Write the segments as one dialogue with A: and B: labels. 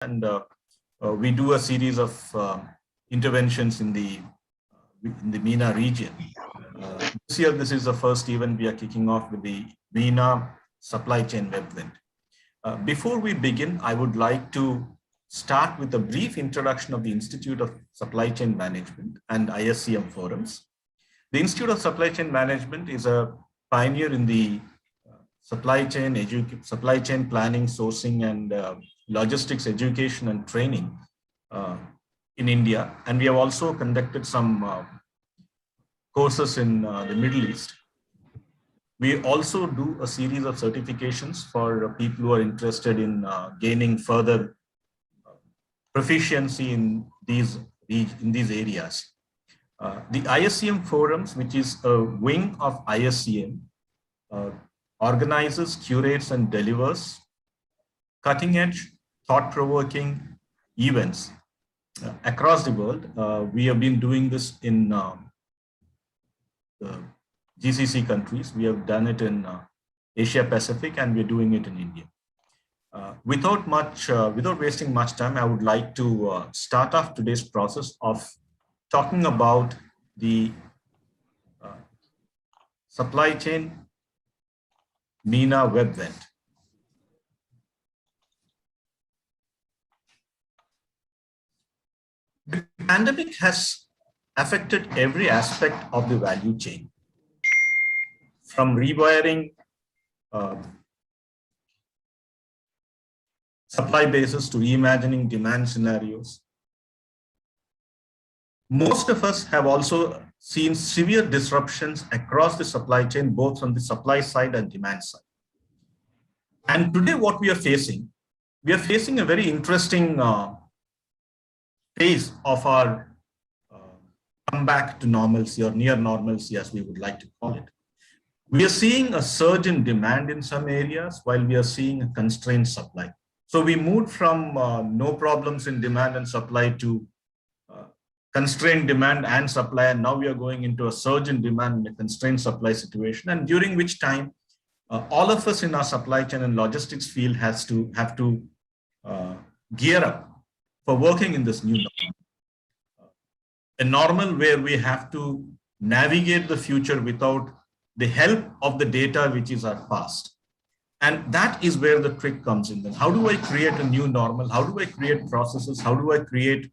A: and we do a series of interventions in the MENA region. This year, this is the first event we are kicking off with the MENA Supply Chain Webvent. Before we begin, I would like to start with a brief introduction of the Institute of Supply Chain Management and ISCM forums. The Institute of Supply Chain Management is a pioneer in the supply chain planning, sourcing, and logistics education and training in India. And we have also conducted some courses in the Middle East. We also do a series of certifications for people who are interested in gaining further proficiency in these areas. The ISCM forums, which is a wing of ISCM, organizes, curates, and delivers cutting-edge, thought-provoking events across the world. We have been doing this in the GCC countries. We have done it in Asia Pacific, and we're doing it in India. Without wasting much time, I would like to start off today's process of talking about the supply chain MENA Webvent. The pandemic has affected every aspect of the value chain, from rewiring supply bases to reimagining demand scenarios. Most of us have also seen severe disruptions across the supply chain, both from the supply side and demand side. And today what we are facing a very interesting phase of our comeback to normalcy, or near normalcy, as we would like to call it. We are seeing a surge in demand in some areas, while we are seeing a constrained supply. So we moved from no problems in demand and supply to constrained demand and supply, and now we are going into a surge in demand and a constrained supply situation, and during which time all of us in our supply chain and logistics field have to gear up for working in this new normal. A normal where we have to navigate the future without the help of the data, which is our past. And that is where the trick comes in. Then how do I create a new normal? How do I create processes? How do I create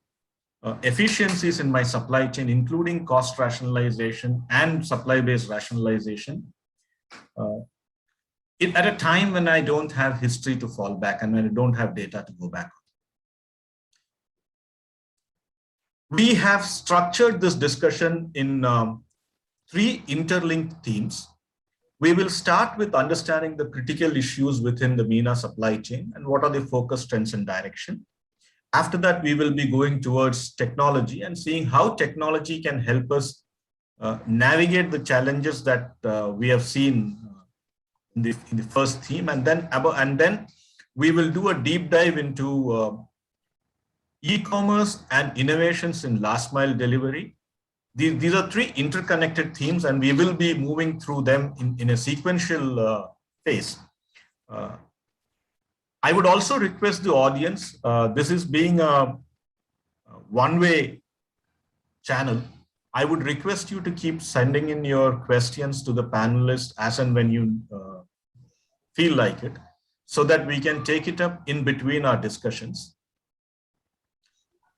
A: efficiencies in my supply chain, including cost rationalization and supply-based rationalization, at a time when I don't have history to fall back and when I don't have data to go back on. We have structured this discussion in 3 interlinked themes. We will start with understanding the critical issues within the MENA supply chain and what are the focus, trends, and direction. After that, we will be going towards technology and seeing how technology can help us navigate the challenges that we have seen in the first theme. And then we will do a deep dive into e-commerce and innovations in last mile delivery. These are 3 interconnected themes, and we will be moving through them in a sequential phase. I would also request the audience, this is being a one-way channel. I would request you to keep sending in your questions to the panelists as and when you feel like it, so that we can take it up in between our discussions.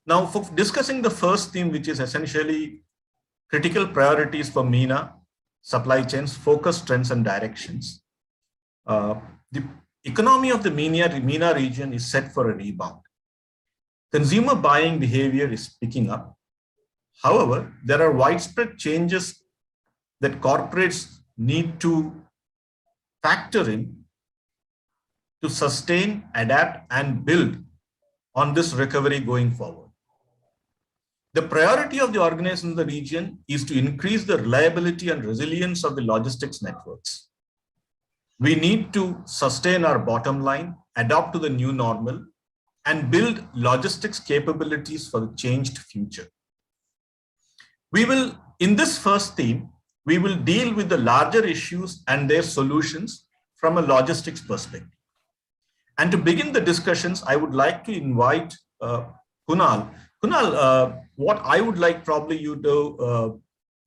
A: Now, for discussing the first theme, which is essentially critical priorities for MENA supply chains, focus, trends, and directions. The economy of the MENA region is set for a rebound. Consumer buying behavior is picking up. However, there are widespread changes that corporates need to factor in to sustain, adapt, and build on this recovery going forward. The priority of the organization in the region is to increase the reliability and resilience of the logistics networks. We need to sustain our bottom line, adapt to the new normal, and build logistics capabilities for the changed future. In this first theme, we will deal with the larger issues and their solutions from a logistics perspective. And to begin the discussions, I would like to invite Kunal. Kunal, what I would like probably you to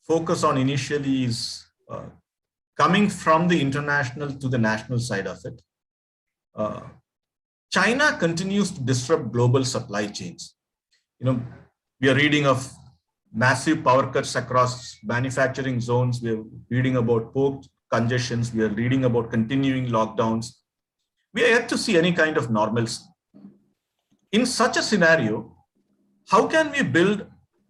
A: focus on initially is coming from the international to the national side of it. China continues to disrupt global supply chains. We are reading of massive power cuts across manufacturing zones. We are reading about port congestions. We are reading about continuing lockdowns. We are yet to see any kind of normalcy. In such a scenario, how can we build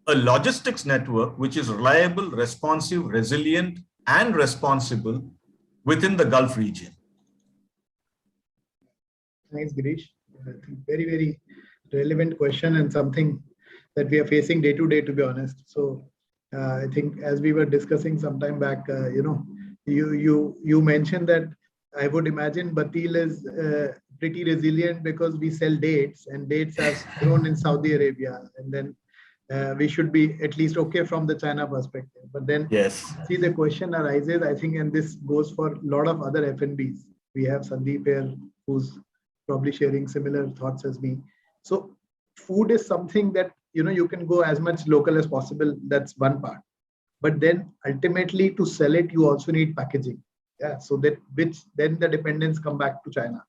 A: a logistics network which is reliable, responsive, resilient, and responsible within the Gulf region?
B: Thanks, Girish. I think very, very relevant question and something that we are facing day to day, to be honest. So I think as we were discussing some time back, you mentioned that I would imagine Batil is pretty resilient because we sell dates, and dates have grown in Saudi Arabia, and then we should be at least okay from the China perspective. But then
A: yes,
B: see, the question arises, I think, and this goes for a lot of other F&Bs. We have Sandeep here, who's probably sharing similar thoughts as me. So food is something that, you can go as much local as possible. That's one part. But then ultimately to sell it, you also need packaging. Yeah. So that which then the dependence come back to China.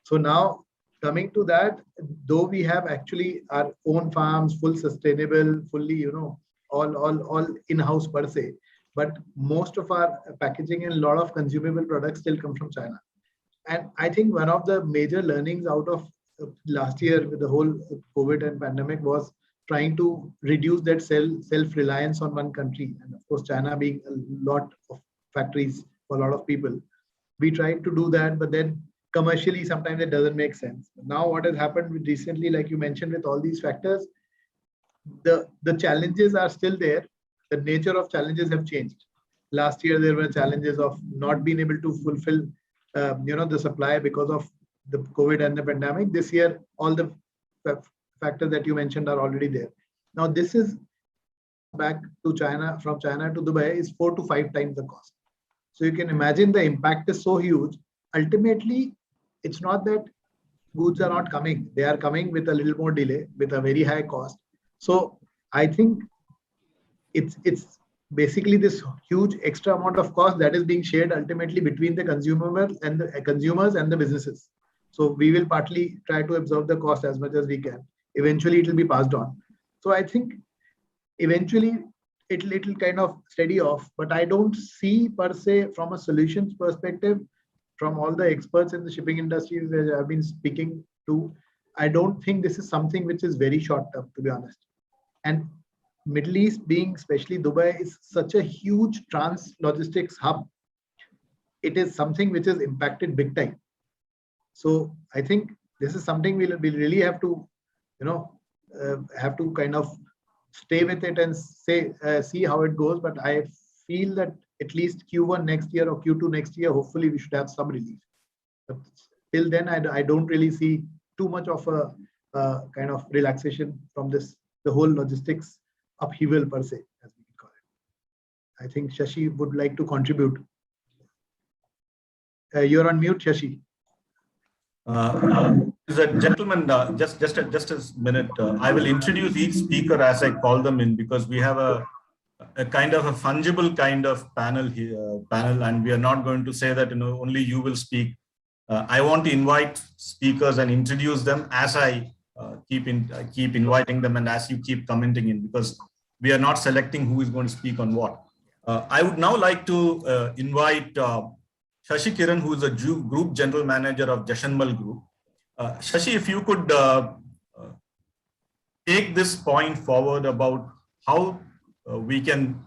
B: So now coming to that, though we have actually our own farms, full sustainable, fully, all in-house per se, but most of our packaging and a lot of consumable products still come from China. And I think one of the major learnings out of last year with the whole COVID and pandemic was trying to reduce that self-reliance on one country. And of course, China being a lot of factories for a lot of people. We tried to do that, but then commercially, sometimes it doesn't make sense. Now, what has happened recently, like you mentioned, with all these factors, the challenges are still there. The nature of challenges have changed. Last year, there were challenges of not being able to fulfill the supply because of the COVID and the pandemic. This year, all the factors that you mentioned are already there. Now, this is back to China, from China to Dubai is 4 to 5 times the cost. So you can imagine the impact is so huge. Ultimately, it's not that goods are not coming. They are coming with a little more delay, with a very high cost. So I think it's basically this huge extra amount of cost that is being shared ultimately between the consumers and the businesses. So we will partly try to absorb the cost as much as we can. Eventually, it will be passed on. So I think eventually it'll kind of steady off. But I don't see per se from a solutions perspective, from all the experts in the shipping industry that I've been speaking to, I don't think this is something which is very short term, to be honest. And Middle East being, especially Dubai, is such a huge trans logistics hub. It is something which is impacted big time. So I think this is something we'll really have to, kind of stay with it and see how it goes. But I feel that at least Q1 next year or Q2 next year, hopefully we should have some relief. But till then, I don't really see too much of a kind of relaxation from the whole logistics upheaval per se, as we call it. I think Shashi would like to contribute. You're on mute, Shashi.
A: Gentlemen, just a minute. I will introduce each speaker as I call them in, because we have a kind of a fungible kind of panel here, and we are not going to say that only you will speak. I want to invite speakers and introduce them as I keep inviting them and as you keep commenting in, because we are not selecting who is going to speak on what. I would now like to invite Shashi Kiran, who is a Group General Manager of Jashanmal Group. Shashi, if you could take this point forward about how we can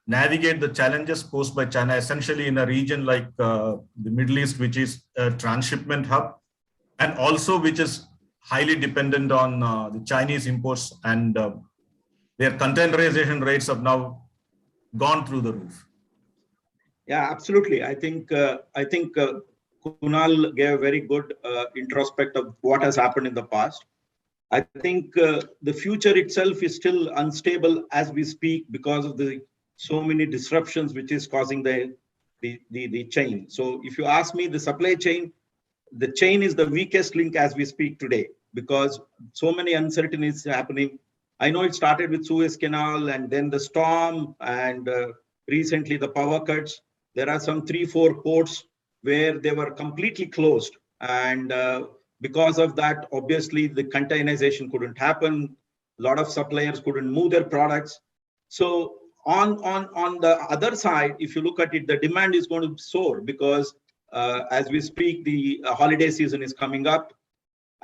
A: navigate the challenges posed by China, essentially in a region like the Middle East, which is a transshipment hub, and also which is highly dependent on the Chinese imports, and their containerization rates have now gone through the roof.
C: Yeah, absolutely. I think Kunal gave a very good introspect of what has happened in the past. I think the future itself is still unstable as we speak because of the so many disruptions which is causing the chain. So if you ask me, the supply chain the chain is the weakest link as we speak today, because so many uncertainties happening. I know it started with Suez Canal and then the storm and recently the power cuts. There are some 3-4 ports where they were completely closed. And because of that, obviously the containerization couldn't happen. A lot of suppliers couldn't move their products. So on the other side, if you look at it, the demand is going to soar because as we speak, the holiday season is coming up.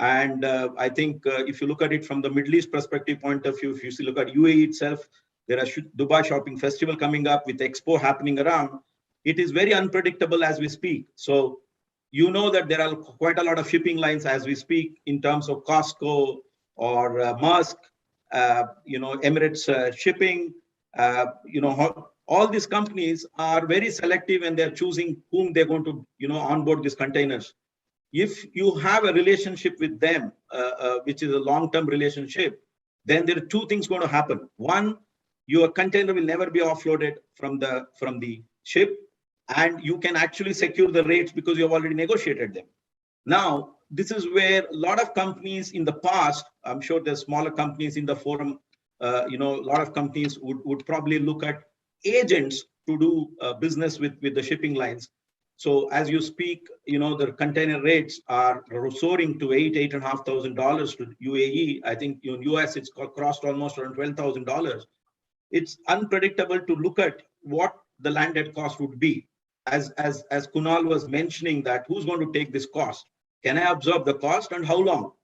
C: And I think if you look at it from the Middle East perspective point of view, if you look at UAE itself, there are Dubai Shopping Festival coming up with Expo happening around. It is very unpredictable as we speak. So you know that there are quite a lot of shipping lines as we speak in terms of Costco or Maersk, Emirates shipping, all these companies are very selective and they're choosing whom they're going to, onboard these containers. If you have a relationship with them, which is a long-term relationship, then there are two things going to happen. One, your container will never be offloaded from the ship, and you can actually secure the rates because you have already negotiated them. Now, this is where a lot of companies in the past, I'm sure there's smaller companies in the forum, a lot of companies would probably look at agents to do business with the shipping lines. So as you speak, the container rates are soaring to $8,500 to UAE. I think in US it's crossed almost around $12,000. It's unpredictable to look at what the landed cost would be. As Kunal was mentioning, that who's going to take this cost? Can I absorb the cost and how long?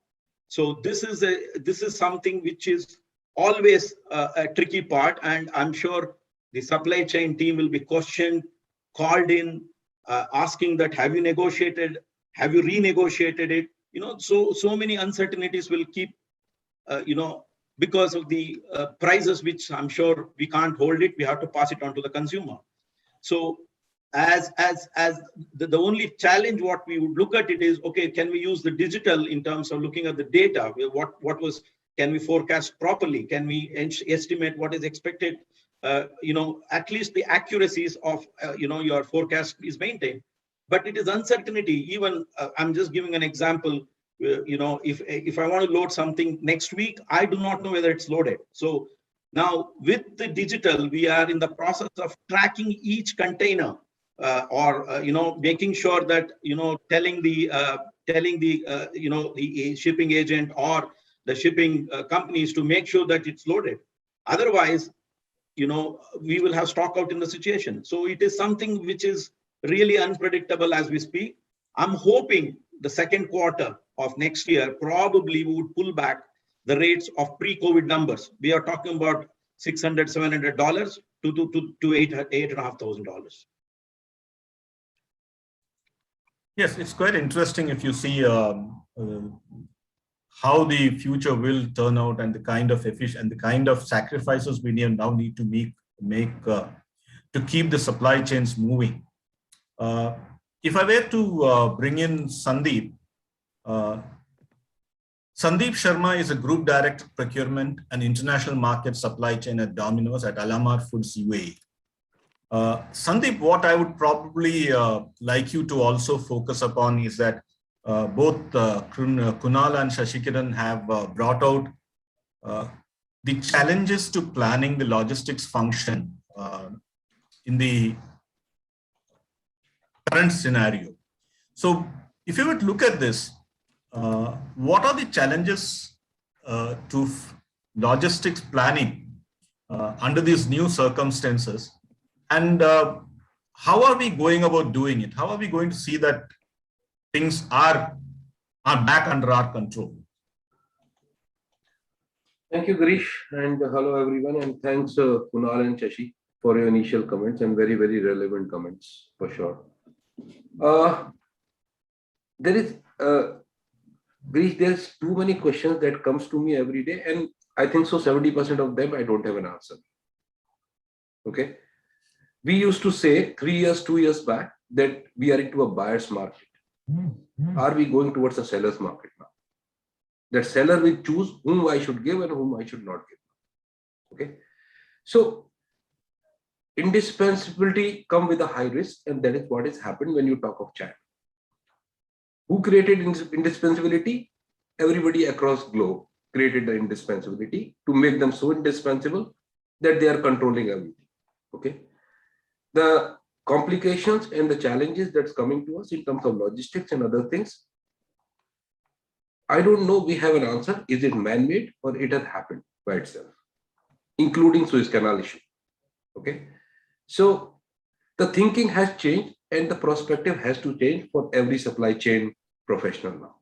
C: So this is something which is always a tricky part, and I'm sure the supply chain team will be questioned, called in, asking that, have you negotiated? Have you renegotiated it? So many uncertainties will keep, because of the prices, which I'm sure we can't hold it. We have to pass it on to the consumer. So as the only challenge, what we would look at it is, okay, can we use the digital in terms of looking at the data? Can we forecast properly? Can we estimate what is expected? At least the accuracies of, your forecast is maintained. But it is uncertainty. Even I'm just giving an example. If I want to load something next week, I do not know whether it's loaded. So now with the digital, we are in the process of tracking each container, making sure that, telling the shipping agent or the shipping companies to make sure that it's loaded. Otherwise, we will have stock out in the situation. So it is something which is really unpredictable as we speak. I'm hoping the second quarter of next year, probably we would pull back the rates of pre-COVID numbers. We are talking about $600, $700 to $8,500.
A: Yes, it's quite interesting if you see how the future will turn out and the kind of sacrifices we now need to make to keep the supply chains moving. If I were to bring in Sandeep, Sandeep Sharma is a Group Director Procurement and International Market Supply Chain at Domino's at Alamar Foods UAE. Sandeep, what I would probably like you to also focus upon is that both Kunal and Shashikiran have brought out the challenges to planning the logistics function in the current scenario. So if you would look at this, what are the challenges to logistics planning under these new circumstances? And how are we going about doing it? How are we going to see that things are back under our control?
D: Thank you, Girish, and hello everyone, and thanks Kunal and Shashi for your initial comments and very, very relevant comments for sure. Girish, there's too many questions that comes to me every day, and I think so 70% of them I don't have an answer. Okay. We used to say 2 years back that we are into a buyer's market. Are we going towards a seller's market now? That seller will choose whom I should give and whom I should not give. Okay. So indispensability come with a high risk, and that is what has happened when you talk of China. Who created indispensability? Everybody across globe created the indispensability to make them so indispensable that they are controlling everything. Okay. The complications and the challenges that's coming to us in terms of logistics and other things, I don't know we have an answer. Is it man-made or it has happened by itself, including Suez Canal issue? Okay. So the thinking has changed and the perspective has to change for every supply chain professional now.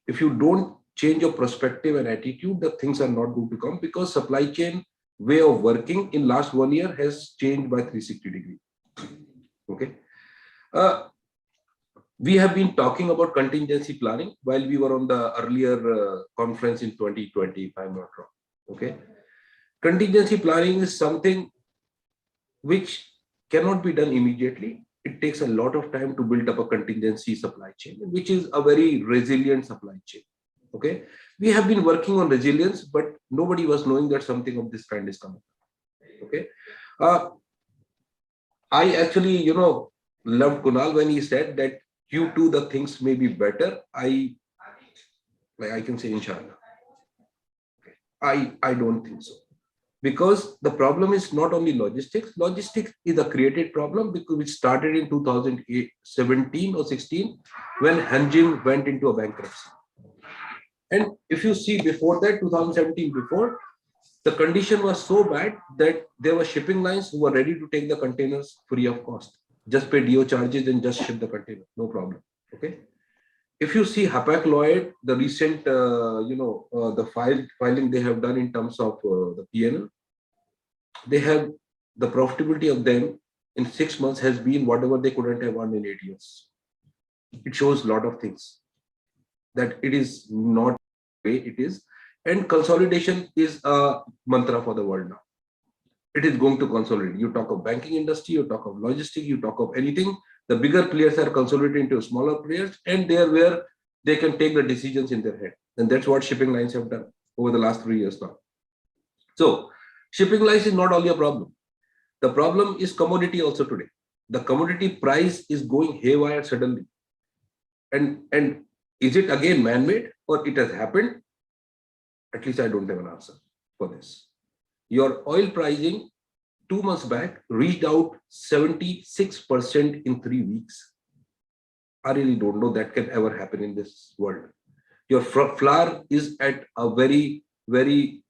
D: If you don't change your perspective and attitude, the things are not going to come, because supply chain way of working in last 1 year has changed by 360 degrees. Okay. We have been talking about contingency planning while we were on the earlier conference in 2020, if I'm not wrong. Okay. Contingency planning is something which cannot be done immediately. It takes a lot of time to build up a contingency supply chain, which is a very resilient supply chain. Okay. We have been working on resilience, but nobody was knowing that something of this kind is coming. Okay. I actually, loved Kunal when he said that Q2 the things may be better. I can say inshallah. I don't think so, because the problem is not only logistics. Logistics is a created problem because it started in 2017 or 16 when Hanjin went into a bankruptcy. And if you see before that, 2017 before, the condition was so bad that there were shipping lines who were ready to take the containers free of cost. Just pay DO charges and just ship the container, no problem. Okay. If you see Hapag-Lloyd, the recent, the filing they have done in terms of the P&L, they have the profitability of them in 6 months has been whatever they couldn't have won in 8 years. It shows a lot of things that it is not the way it is. And consolidation is a mantra for the world now. It is going to consolidate. You talk of banking industry, you talk of logistics, you talk of anything. The bigger players are consolidating into smaller players, and they are where they can take the decisions in their head. And that's what shipping lines have done over the last 3 years now. So shipping lines is not only a problem. The problem is commodity also today. The commodity price is going haywire suddenly. And is it again man-made or it has happened? At least I don't have an answer for this. Your oil pricing 2 months back reached out 76% in 3 weeks. I really don't know that can ever happen in this world. Your flour is at a very, very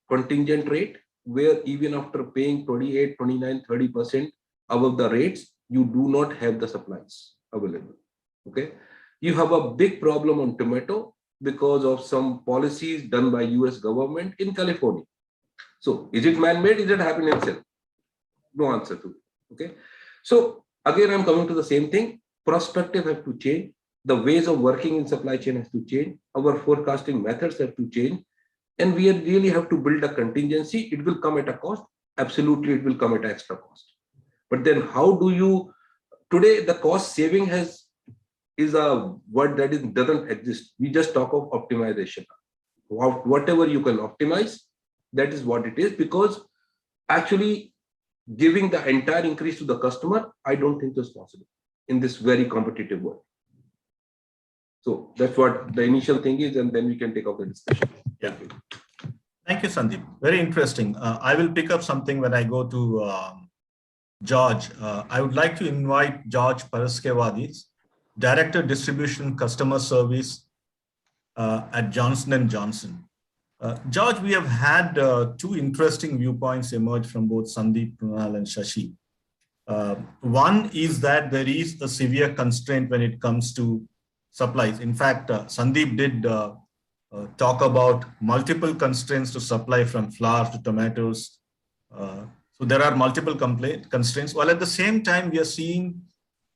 D: contingent rate where even after paying 28, 29, 30% above the rates, you do not have the supplies available. Okay. You have a big problem on tomato because of some policies done by US government in California. So is it man-made? Is it happening itself? No answer to it. Okay. So again, I'm coming to the same thing. Perspective have to change. The ways of working in supply chain has to change. Our forecasting methods have to change. And we really have to build a contingency. It will come at a cost. Absolutely, it will come at an extra cost. But then how do you, today the cost saving is a word that doesn't exist. We just talk of optimization. Whatever you can optimize, that is what it is, because actually giving the entire increase to the customer, I don't think is possible in this very competitive world. So that's what the initial thing is, and then we can take up the discussion.
A: Yeah. Thank you, Sandeep. Very interesting. I will pick up something when I go to George. I would like to invite George Paraskevadis, Director Distribution Customer Service at Johnson & Johnson. George, we have had two interesting viewpoints emerge from both Sandeep, Kunal, and Shashi. One is that there is a severe constraint when it comes to supplies. In fact, Sandeep did talk about multiple constraints to supply, from flour to tomatoes. So there are multiple constraints, while at the same time we are seeing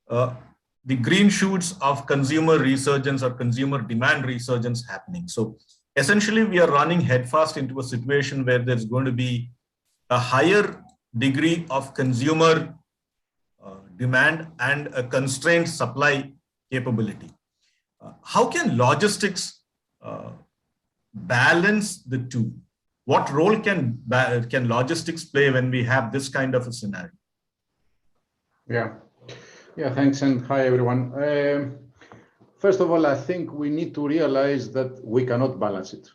A: the green shoots of consumer resurgence or consumer demand resurgence happening. So essentially we are running headfast into a situation where there's going to be a higher degree of consumer demand and a constrained supply capability. How can logistics balance the two? What role can logistics play when we have this kind of a scenario?
E: Yeah, thanks, and hi everyone. first of all, I think we need to realize that we cannot balance it.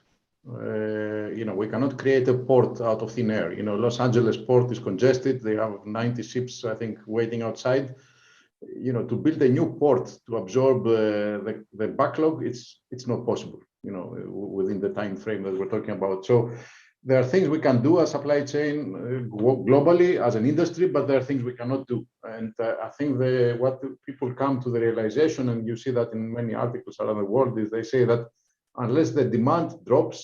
E: We cannot create a port out of thin air. Los Angeles port is congested. They have 90 ships, I think, waiting outside. To build a new port to absorb the backlog, it's not possible, within the time frame that we're talking about. So there are things we can do as supply chain globally as an industry, but there are things we cannot do. And I think what people come to the realization, and you see that in many articles around the world, is they say that unless the demand drops,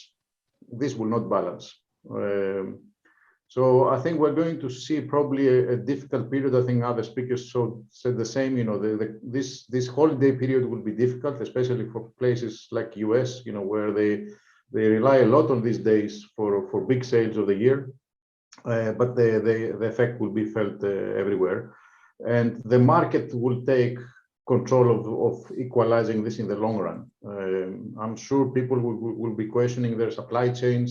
E: this will not balance. So I think we're going to see probably a difficult period. I think other speakers said the same. This holiday period will be difficult, especially for places like US, where they rely a lot on these days for big sales of the year. But the effect will be felt everywhere, and the market will take control of equalizing this in the long run. I'm sure people will be questioning their supply chains.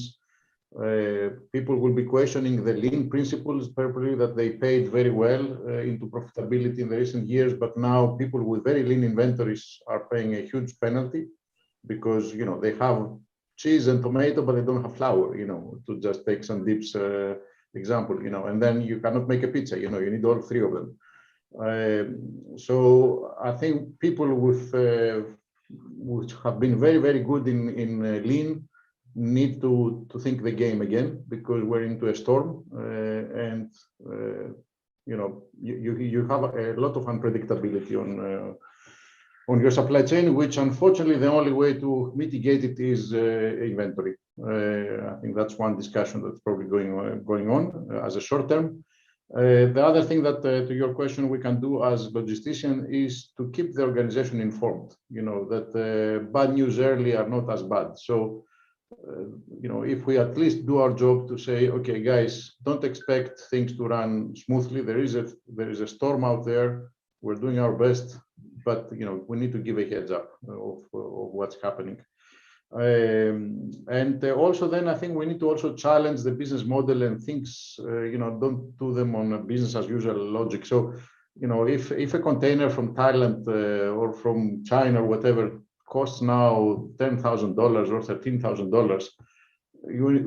E: People will be questioning the lean principles, probably, that they paid very well into profitability in the recent years, but now people with very lean inventories are paying a huge penalty because they have cheese and tomato, but they don't have flour, to just take some dips example, and then you cannot make a pizza, you need all three of them. So I think people which have been very, very good in lean need to think the game again, because we're into a storm, and you have a lot of unpredictability on your supply chain, which unfortunately the only way to mitigate it is inventory. I think that's one discussion that's probably going on as a short term. The other thing that, to your question, we can do as logistician is to keep the organization informed, that bad news early are not as bad. So, if we at least do our job to say, okay, guys, don't expect things to run smoothly. There is a storm out there. We're doing our best, but we need to give a heads up of what's happening. And also then I think we need to also challenge the business model and things, don't do them on a business as usual logic. So, if a container from Thailand or from China or whatever costs now $10,000 or $13,000,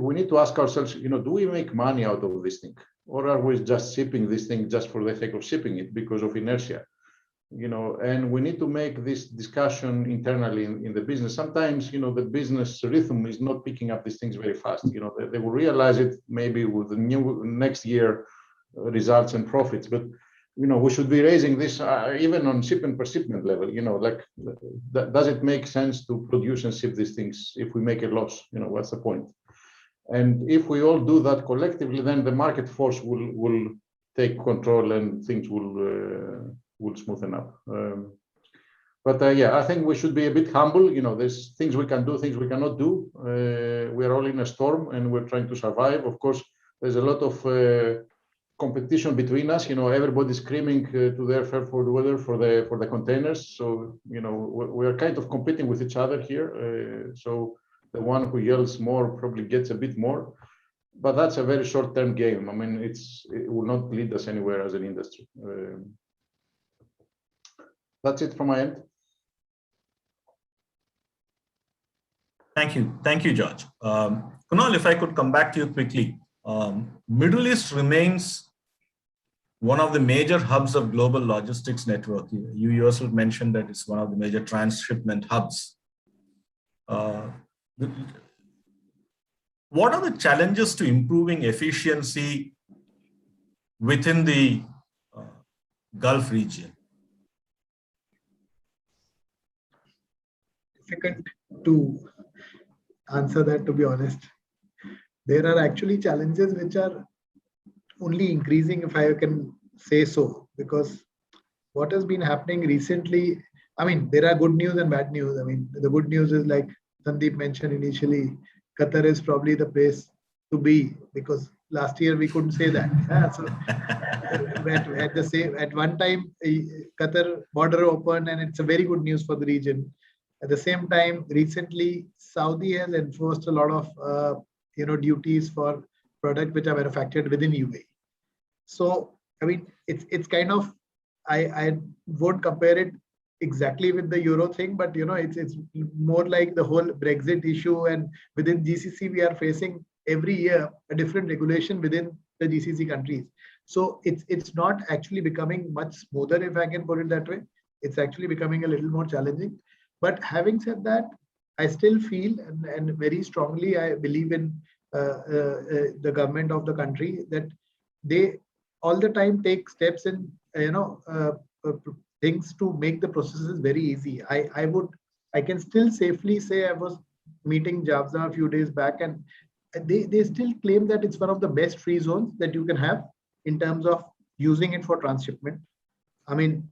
E: we need to ask ourselves, do we make money out of this thing? Or are we just shipping this thing just for the sake of shipping it because of inertia? And we need to make this discussion internally in the business. Sometimes, the business rhythm is not picking up these things very fast. They will realize it maybe with the next year results and profits, but we should be raising this even on shipment per shipment level. Does it make sense to produce and ship these things if we make a loss? What's the point? And if we all do that collectively, then the market force will take control and things will smoothen up. But yeah, I think we should be a bit humble. There's things we can do, things we cannot do. We're all in a storm and we're trying to survive. Of course, there's a lot of competition between us. Everybody's screaming to their fair for the weather for the containers. So we're kind of competing with each other here. So the one who yells more probably gets a bit more, but that's a very short-term game. I mean, it will not lead us anywhere as an industry. That's it from my end.
A: Thank you, George. Kunal, if I could come back to you quickly. Middle East remains one of the major hubs of global logistics network. You yourself mentioned that it's one of the major transshipment hubs. What are the challenges to improving efficiency within the Gulf region?
B: Difficult to answer that, to be honest. There are actually challenges which are only increasing, if I can say so, because what has been happening recently, I mean, there are good news and bad news. I mean, the good news is, like Sandeep mentioned initially, Qatar is probably the place to be, because last year we couldn't say that. So at one time, Qatar border opened, and it's a very good news for the region. At the same time, recently, Saudi has enforced a lot of duties for products which are manufactured within UAE. So, I mean, it's kind of, I won't compare it exactly with the euro thing, but it's more like the whole Brexit issue, and within GCC we are facing every year a different regulation within the GCC countries. So it's not actually becoming much smoother, if I can put it that way. It's actually becoming a little more challenging. But having said that, I still feel and very strongly I believe in the government of the country, that they all the time take steps in things to make the processes very easy. I can still safely say I was meeting Javza a few days back, and they still claim that it's one of the best free zones that you can have in terms of using it for transshipment. I mean,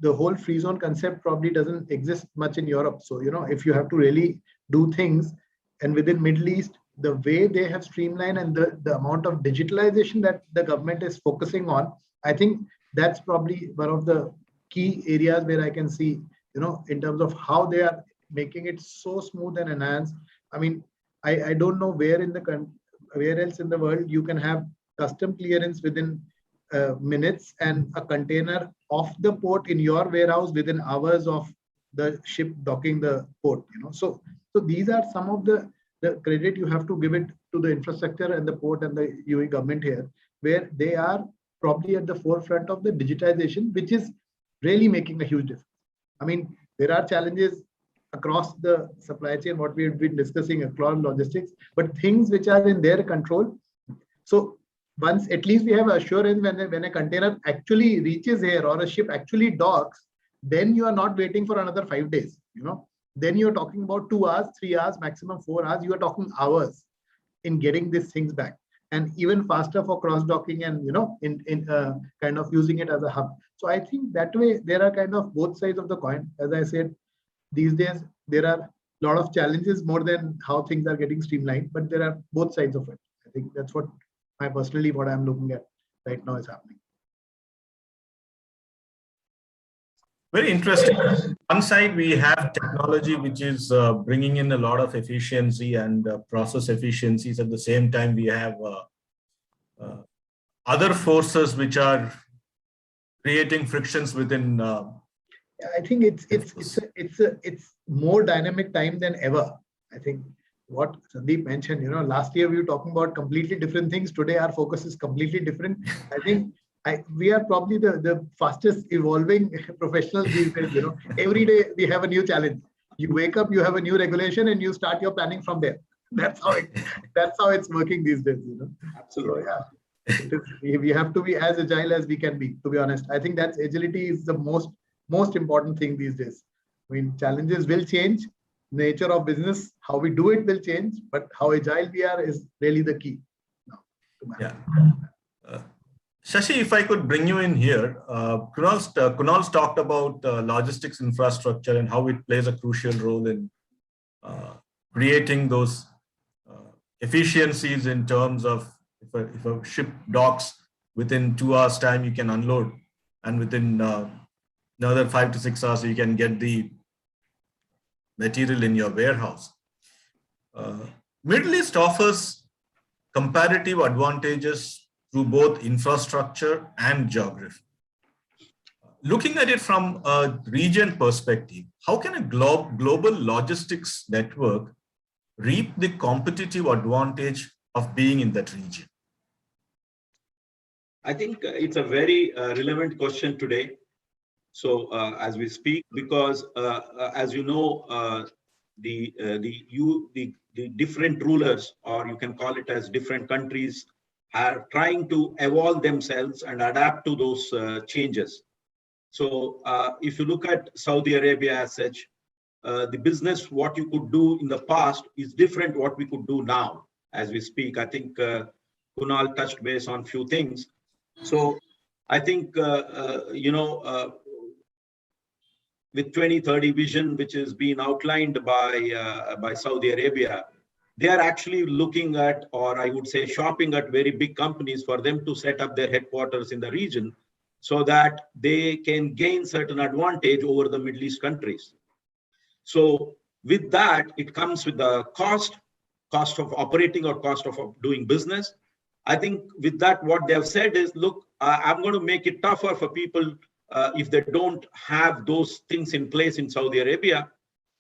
B: the whole free zone concept probably doesn't exist much in Europe. So, if you have to really do things, and within Middle East, the way they have streamlined and the amount of digitalization that the government is focusing on, I think that's probably one of the key areas where I can see, in terms of how they are making it so smooth and enhanced. I mean, I don't know where else in the world you can have custom clearance within minutes and a container off the port in your warehouse within hours of the ship docking the port. So these are some of the credit you have to give it to the infrastructure and the port and the UAE government here, where they are probably at the forefront of the digitization, which is really making a huge difference. I mean, there are challenges across the supply chain, what we've been discussing across logistics, but things which are in their control. So once at least we have assurance when a container actually reaches here or a ship actually docks, then you are not waiting for another 5 days. Then you're talking about 2 hours, 3 hours, maximum 4 hours. You are talking hours in getting these things back, and even faster for cross docking and in kind of using it as a hub. So I think that way there are kind of both sides of the coin. As I said, these days there are a lot of challenges more than how things are getting streamlined, but there are both sides of it. I think that's what what I'm looking at right now is happening.
A: Very interesting. One side, we have technology which is bringing in a lot of efficiency and process efficiencies. At the same time, we have other forces which are creating frictions within.
B: I think it's more dynamic time than ever. I think what Sandeep mentioned, last year we were talking about completely different things. Today our focus is completely different. I think we are probably the fastest evolving professionals these days. Every day we have a new challenge. You wake up, you have a new regulation, and you start your planning from there. That's how it's working these days.
C: Absolutely.
B: So, yeah, we have to be as agile as we can be. To be honest, I think that agility is the most important thing these days. I mean, challenges will change. Nature of business, how we do it will change, but how agile we are is really the key.
A: Yeah. Shashi, if I could bring you in here, Kunal's talked about logistics infrastructure and how it plays a crucial role in creating those efficiencies in terms of if a ship docks within 2 hours time, you can unload, and within another 5 to 6 hours, you can get the material in your warehouse. Middle East offers comparative advantages through both infrastructure and geography. Looking at it from a region perspective, how can a global logistics network reap the competitive advantage of being in that region?
C: I think it's a very relevant question today. So as we speak, because as you know, the different rulers, or you can call it as different countries, are trying to evolve themselves and adapt to those changes. So if you look at Saudi Arabia as such, the business, what you could do in the past is different what we could do now as we speak. I think Kunal touched base on few things. So I think, with 2030 vision, which is being outlined by Saudi Arabia, they are actually looking at, or I would say shopping at very big companies for them to set up their headquarters in the region so that they can gain certain advantage over the Middle East countries. So with that, it comes with the cost of operating or cost of doing business. I think with that, what they have said is, look, I'm going to make it tougher for people if they don't have those things in place in Saudi Arabia.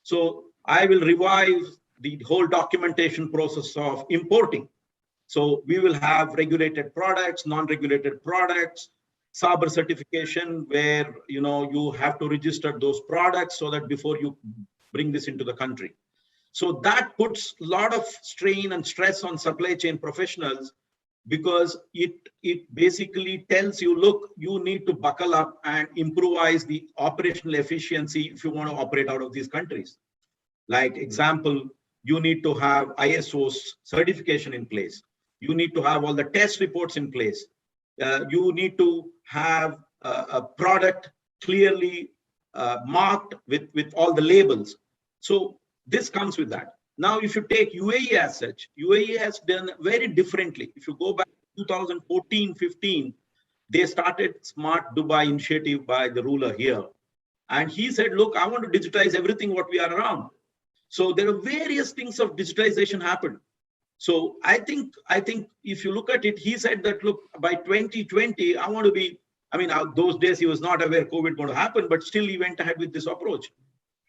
C: So I will revive the whole documentation process of importing. So we will have regulated products, non-regulated products, SABR certification, where you have to register those products so that before you bring this into the country. So that puts a lot of strain and stress on supply chain professionals, because it basically tells you, look, you need to buckle up and improvise the operational efficiency if you want to operate out of these countries. Like example, you need to have ISO's certification in place. You need to have all the test reports in place. You need to have a product clearly marked with all the labels. So this comes with that. Now, if you take UAE as such, UAE has done very differently. If you go back to 2014-15, they started Smart Dubai initiative by the ruler here. And he said, look, I want to digitize everything what we are around. So there are various things of digitization happened. So I think if you look at it, he said that, look, by 2020, I want to be, those days he was not aware COVID going to happen, but still he went ahead with this approach.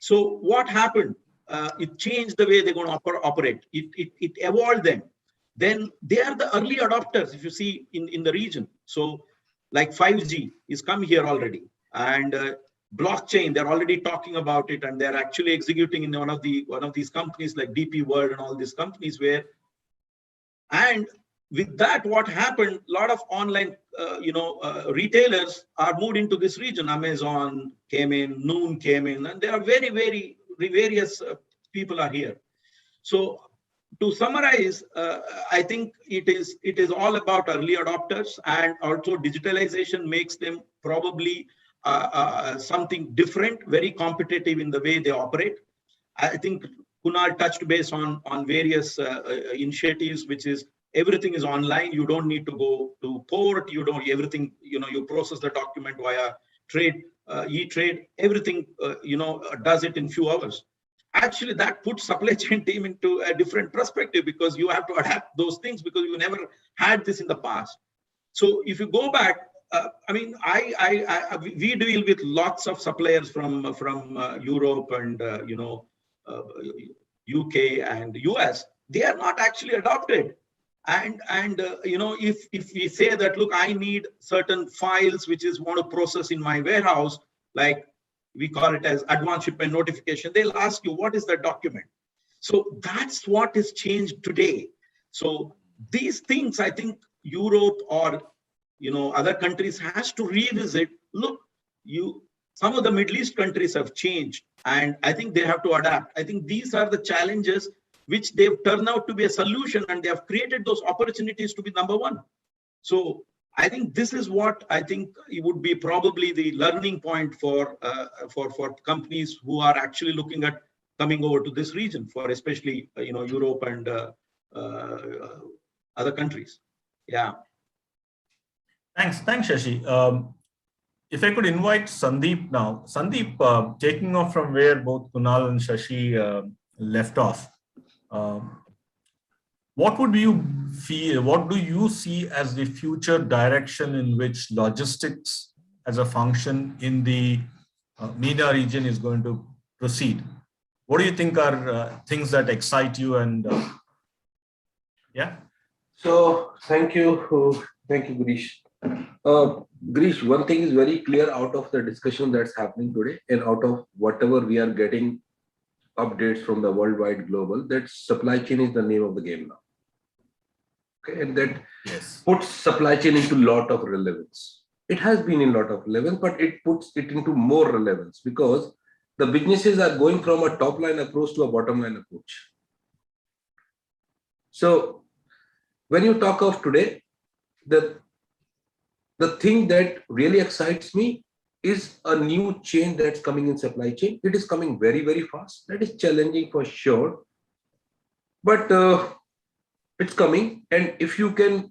C: So what happened? It changed the way they're going to operate. It evolved them. Then they are the early adopters, if you see in the region. So like 5G is come here already. And blockchain, they're already talking about it, and they're actually executing in one of these companies like DP World and all these companies where. And with that, what happened, a lot of online retailers are moved into this region. Amazon came in, Noon came in, and there are very various people are here. So to summarize, I think it is all about early adopters, and also digitalization makes them probably something different, very competitive in the way they operate. I think Kunal touched base on various initiatives, which is everything is online. You don't need to go to port. You don't everything. You process the document via trade, e-trade. Everything does it in few hours. Actually, that puts supply chain team into a different perspective, because you have to adapt those things because you never had this in the past. So if you go back, we deal with lots of suppliers from Europe and UK and US. They are not actually adopted. And if we say that, look, I need certain files which is want to process in my warehouse, like we call it as advanced shipment notification, they'll ask you, what is the document? So that's what is changed today. So these things, I think Europe or other countries has to revisit. Look, some of the Middle East countries have changed, and I think they have to adapt. I think these are the challenges which they've turned out to be a solution, and they have created those opportunities to be number one. So I think this is what I think it would be probably the learning point for companies who are actually looking at coming over to this region, for especially Europe and other countries. Yeah.
A: Thanks, Shashi. If I could invite Sandeep now. Sandeep, taking off from where both Kunal and Shashi left off, what do you see as the future direction in which logistics as a function in the MENA region is going to proceed? What do you think are things that excite you? And yeah.
D: So thank you, Girish. Girish, one thing is very clear out of the discussion that's happening today, and out of whatever we are getting updates from the worldwide global, that supply chain is the name of the game now. Okay, and that puts supply chain into a lot of relevance. It has been in a lot of relevance, but it puts it into more relevance because the businesses are going from a top line approach to a bottom line approach. So when you talk of today, the thing that really excites me is a new change that's coming in supply chain. It is coming very fast. That is challenging for sure, but it's coming. And if you can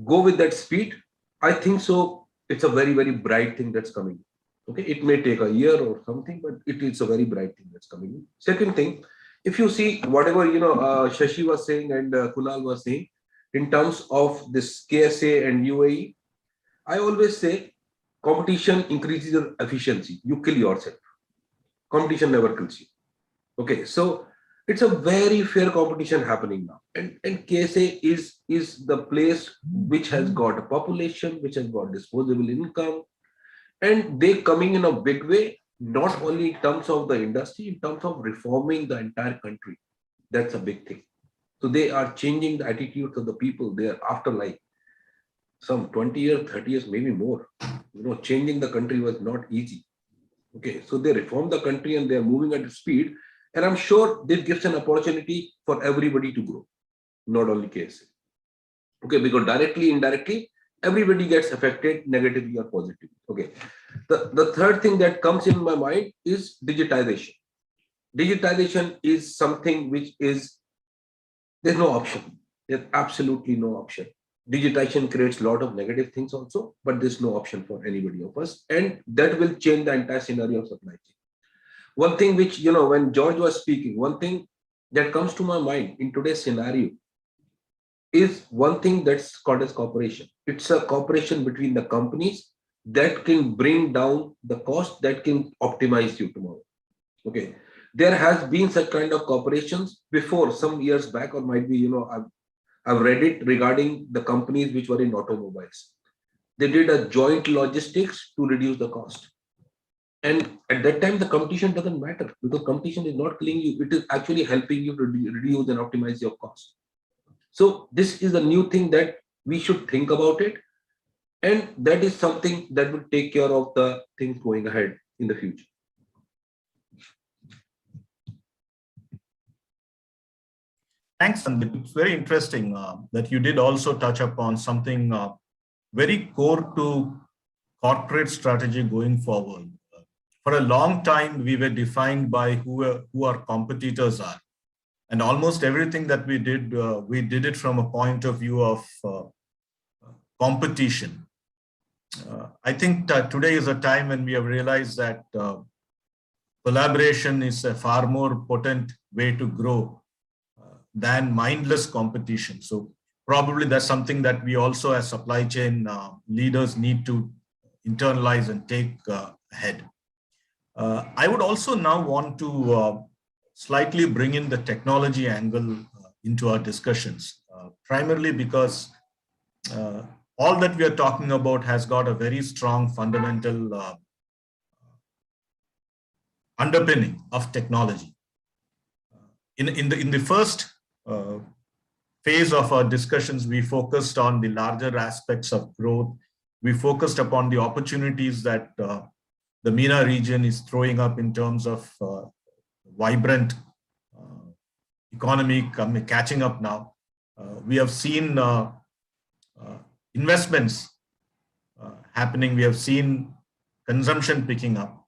D: go with that speed, I think so. It's a very bright thing that's coming. Okay, it may take a year or something, but it is a very bright thing that's coming. Second thing, if you see whatever Shashi was saying and Kunal was saying in terms of this KSA and UAE, I always say Competition increases your efficiency. You kill yourself. Competition never kills you. Okay, so it's a very fair competition happening now. And KSA is the place which has got a population, which has got disposable income, and they coming in a big way, not only in terms of the industry, in terms of reforming the entire country. That's a big thing. So they are changing the attitudes of the people. They are after like some 20 years, 30 years, maybe more. Changing the country was not easy. Okay, so they reformed the country and they are moving at speed. And I'm sure this gives an opportunity for everybody to grow, not only KSA. Okay, because directly, indirectly, everybody gets affected negatively or positively. Okay, the third thing that comes in my mind is digitization. Digitization is something which is, there's no option. There's absolutely no option. Digitization creates a lot of negative things also, but there's no option for anybody of us. And that will change the entire scenario of supply chain. One thing which, when George was speaking, one thing that comes to my mind in today's scenario is one thing that's called as cooperation. It's a cooperation between the companies that can bring down the cost, that can optimize you tomorrow. Okay. There has been such kind of cooperations before, some years back, or might be, I've read it regarding the companies which were in automobiles. They did a joint logistics to reduce the cost. And at that time, the competition doesn't matter, because competition is not killing you. It is actually helping you to reduce and optimize your cost. So this is a new thing that we should think about it. And that is something that will take care of the things going ahead in the future.
A: Thanks, Sandeep. It's very interesting that you did also touch upon something very core to corporate strategy going forward. For a long time, we were defined by who our competitors are. And almost everything that we did it from a point of view of competition. I think that today is a time when we have realized that collaboration is a far more potent way to grow than mindless competition. So probably that's something that we also as supply chain leaders need to internalize and take ahead. I would also now want to slightly bring in the technology angle into our discussions, primarily because all that we are talking about has got a very strong fundamental underpinning of technology. In the first phase of our discussions, we focused on the larger aspects of growth. We focused upon the opportunities that the MENA region is throwing up in terms of vibrant economy catching up now. We have seen investments happening. We have seen consumption picking up.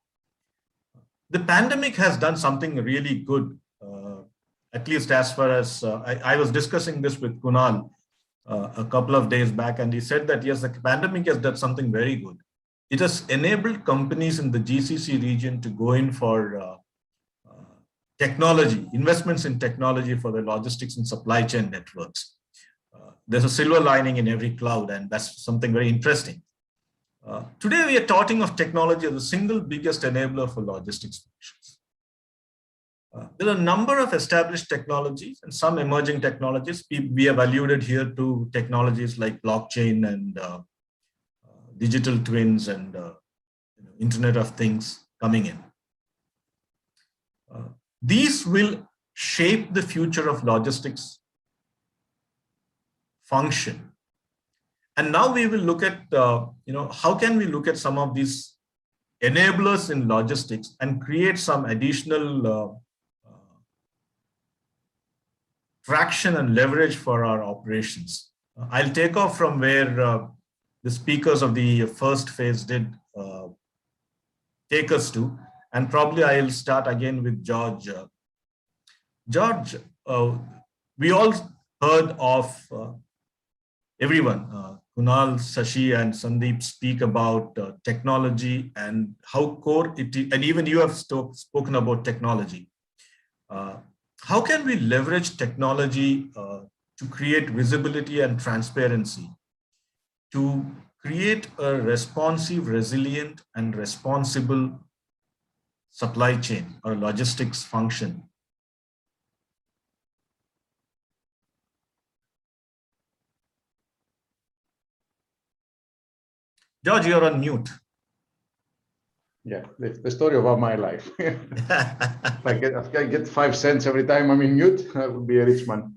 A: The pandemic has done something really good, at least as far as I was discussing this with Kunal a couple of days back, and he said that yes, the pandemic has done something very good. It has enabled companies in the GCC region to go in for technology, investments in technology for the logistics and supply chain networks. There's a silver lining in every cloud, and that's something very interesting. Today, we are talking of technology as the single biggest enabler for logistics functions. There are a number of established technologies and some emerging technologies. We have alluded here to technologies like blockchain and digital twins and Internet of Things coming in. These will shape the future of logistics function. And now we will look at, how can we look at some of these enablers in logistics and create some additional traction and leverage for our operations. I'll take off from where the speakers of the first phase did take us to, and probably I'll start again with George. George, we all heard of everyone, Kunal, Sashi, and Sandeep speak about technology and how core it is, and even you have spoken about technology. How can we leverage technology to create visibility and transparency, to create a responsive, resilient, and responsible supply chain or logistics function. George, you're on mute.
E: Yeah, the story of my life. If I get 5 cents every time I'm in mute, I would be a rich man.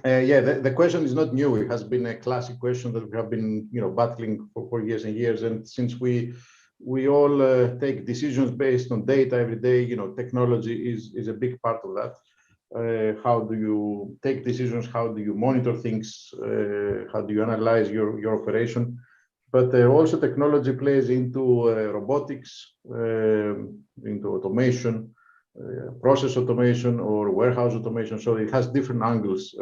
E: Yeah, the question is not new. It has been a classic question that we have been, battling for years and years. And since we all take decisions based on data every day, technology is a big part of that. How do you take decisions? How do you monitor things? How do you analyze your operation? But also technology plays into robotics, into automation, process automation or warehouse automation. So it has different angles.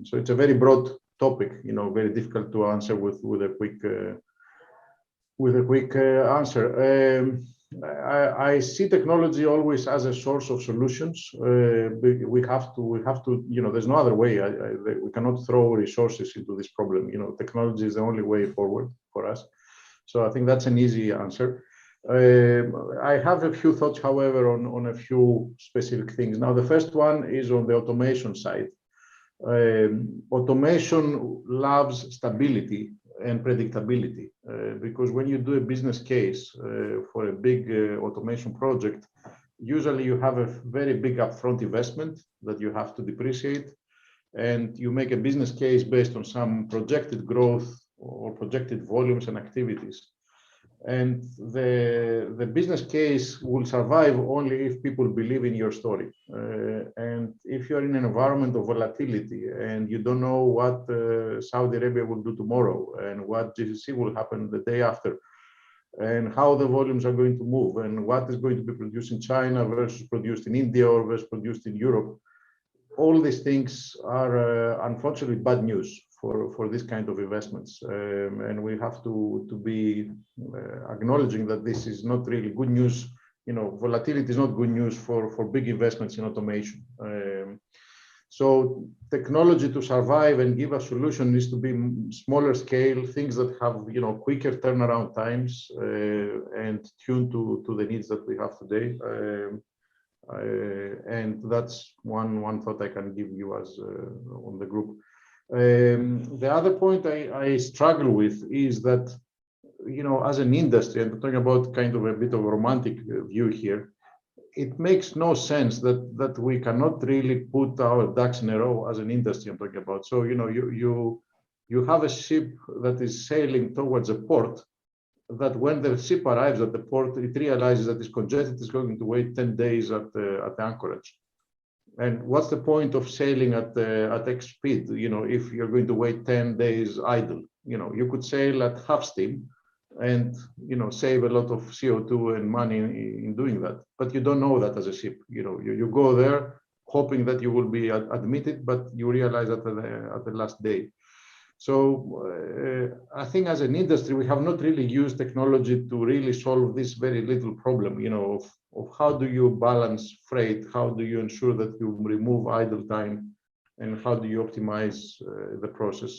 E: So it's a very broad topic, very difficult to answer with a quick answer. I see technology always as a source of solutions. We have to, there's no other way. We cannot throw resources into this problem. Technology is the only way forward for us. So I think that's an easy answer. I have a few thoughts, however, on a few specific things. Now, the first one is on the automation side. Automation loves stability and predictability, because when you do a business case for a big automation project, usually you have a very big upfront investment that you have to depreciate, and you make a business case based on some projected growth or projected volumes and activities. And the business case will survive only if people believe in your story. And if you're in an environment of volatility and you don't know what Saudi Arabia will do tomorrow and what GCC will happen the day after, and how the volumes are going to move, and what is going to be produced in China versus produced in India or versus produced in Europe, all these things are unfortunately bad news for this kind of investments, and we have to be acknowledging that this is not really good news. Volatility is not good news for big investments in automation. So technology to survive and give a solution needs to be smaller scale, things that have quicker turnaround times and tuned to the needs that we have today. And that's one thought I can give you as on the group. The other point I struggle with is that, as an industry, and I'm talking about kind of a bit of a romantic view here, it makes no sense that we cannot really put our ducks in a row as an industry I'm talking about. So, you have a ship that is sailing towards a port, that when the ship arrives at the port, it realizes that it's congested, it's going to wait 10 days at the anchorage. And what's the point of sailing at X speed, if you're going to wait 10 days idle? You could sail at half steam and, save a lot of CO2 and money in doing that. But you don't know that as a ship. You go there hoping that you will be admitted, but you realize at the last day. So I think as an industry, we have not really used technology to really solve this very little problem, of how do you balance freight, how do you ensure that you remove idle time, and how do you optimize the process.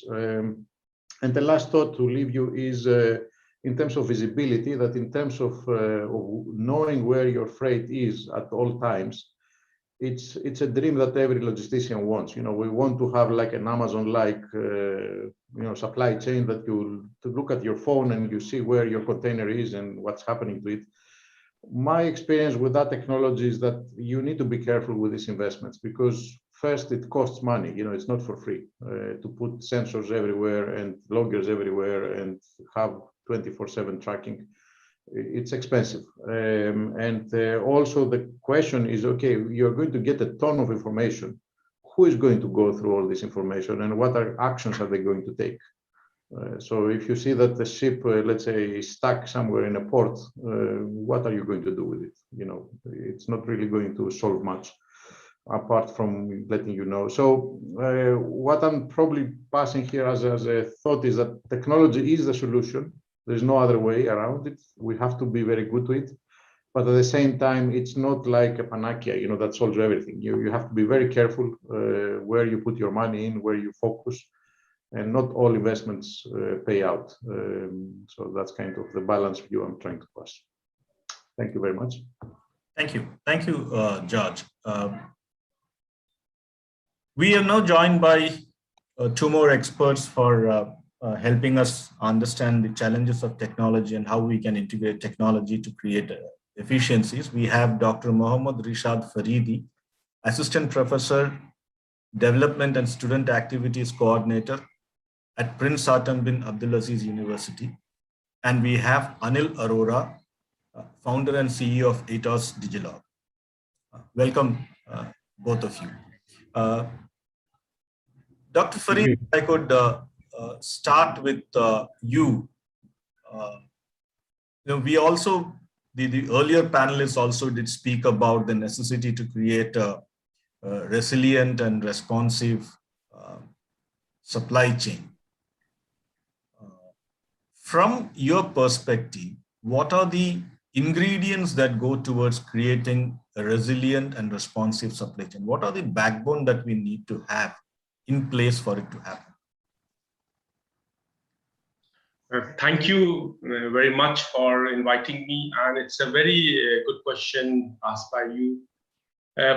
E: And the last thought to leave you is in terms of visibility, that in terms of knowing where your freight is at all times, it's a dream that every logistician wants. We want to have like an Amazon-like, supply chain that you to look at your phone and you see where your container is and what's happening to it. My experience with that technology is that you need to be careful with these investments, because first it costs money. It's not for free to put sensors everywhere and loggers everywhere and have 24/7 tracking. It's expensive. And also the question is, okay, you're going to get a ton of information. Who is going to go through all this information, and what actions are they going to take? So if you see that the ship, let's say, is stuck somewhere in a port, what are you going to do with it? It's not really going to solve much, apart from letting you know. So what I'm probably passing here as a thought is that technology is the solution. There's no other way around it. We have to be very good to it. But at the same time, it's not like a panacea, that solves everything. You have to be very careful where you put your money in, where you focus. and not all investments pay out. So that's kind of the balanced view I'm trying to pass. Thank you very much.
A: Thank you. Thank you, George. We are now joined by two more experts for helping us understand the challenges of technology and how we can integrate technology to create efficiencies. We have Dr. Mohammad Rishad Faridi, Assistant Professor, Development and Student Activities Coordinator at Prince Artam bin Abdulaziz University. And we have Anil Arora, founder and CEO of ATOS Digilog. Welcome, both of you. Dr. Farid, I could start with you. We also, the earlier panelists also did speak about the necessity to create a resilient and responsive supply chain. From your perspective, what are the ingredients that go towards creating a resilient and responsive supply chain? What are the backbone that we need to have in place for it to happen?
F: Thank you very much for inviting me, and it's a very good question asked by you.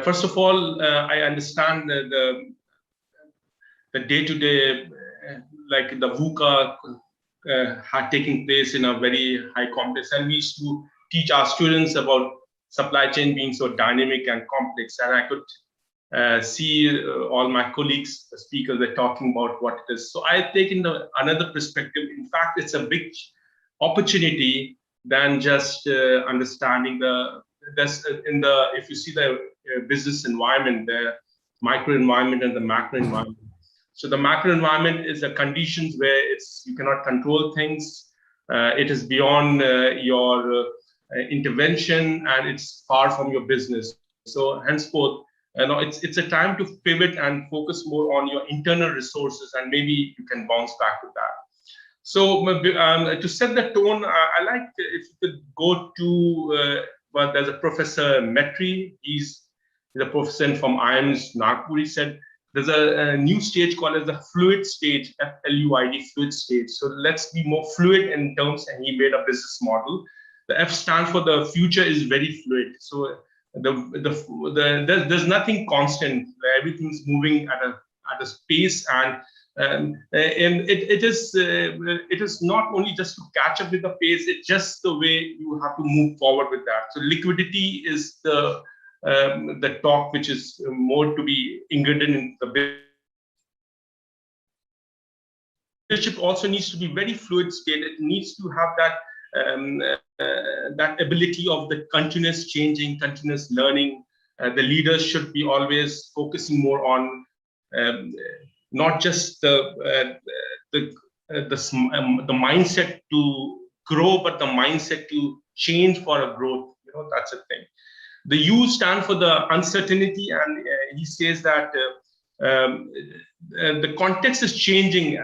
F: First of all, I understand the day-to-day, like the VUCA had taken place in a very high complex, and we used to teach our students about supply chain being so dynamic and complex, and I could see all my colleagues, the speakers, were talking about what it is. So I take in another perspective. In fact, it's a big opportunity than just understanding if you see the business environment, the micro environment and the macro environment. So the macro environment is the conditions where you cannot control things. It is beyond your intervention, and it's far from your business. So henceforth, it's a time to pivot and focus more on your internal resources, and maybe you can bounce back with that. So to set the tone, I like if you could go to, well, there's a Professor Metri. He's a professor from IIM's Nagpur. He said there's a new stage called as the fluid stage, FLUID, fluid stage. So let's be more fluid in terms, and he made a business model. The F stands for the future is very fluid. So there's nothing constant. Everything's moving at a pace, and it is not only just to catch up with the pace. It's just the way you have to move forward with that. So liquidity is the talk which is more to be ingredient in the leadership. Also needs to be very fluid state. It needs to have that ability of the continuous changing, continuous learning. The leaders should be always focusing more on not just the mindset to grow, but the mindset to change for a growth. That's a thing. The U stand for the uncertainty, and he says that the context is changing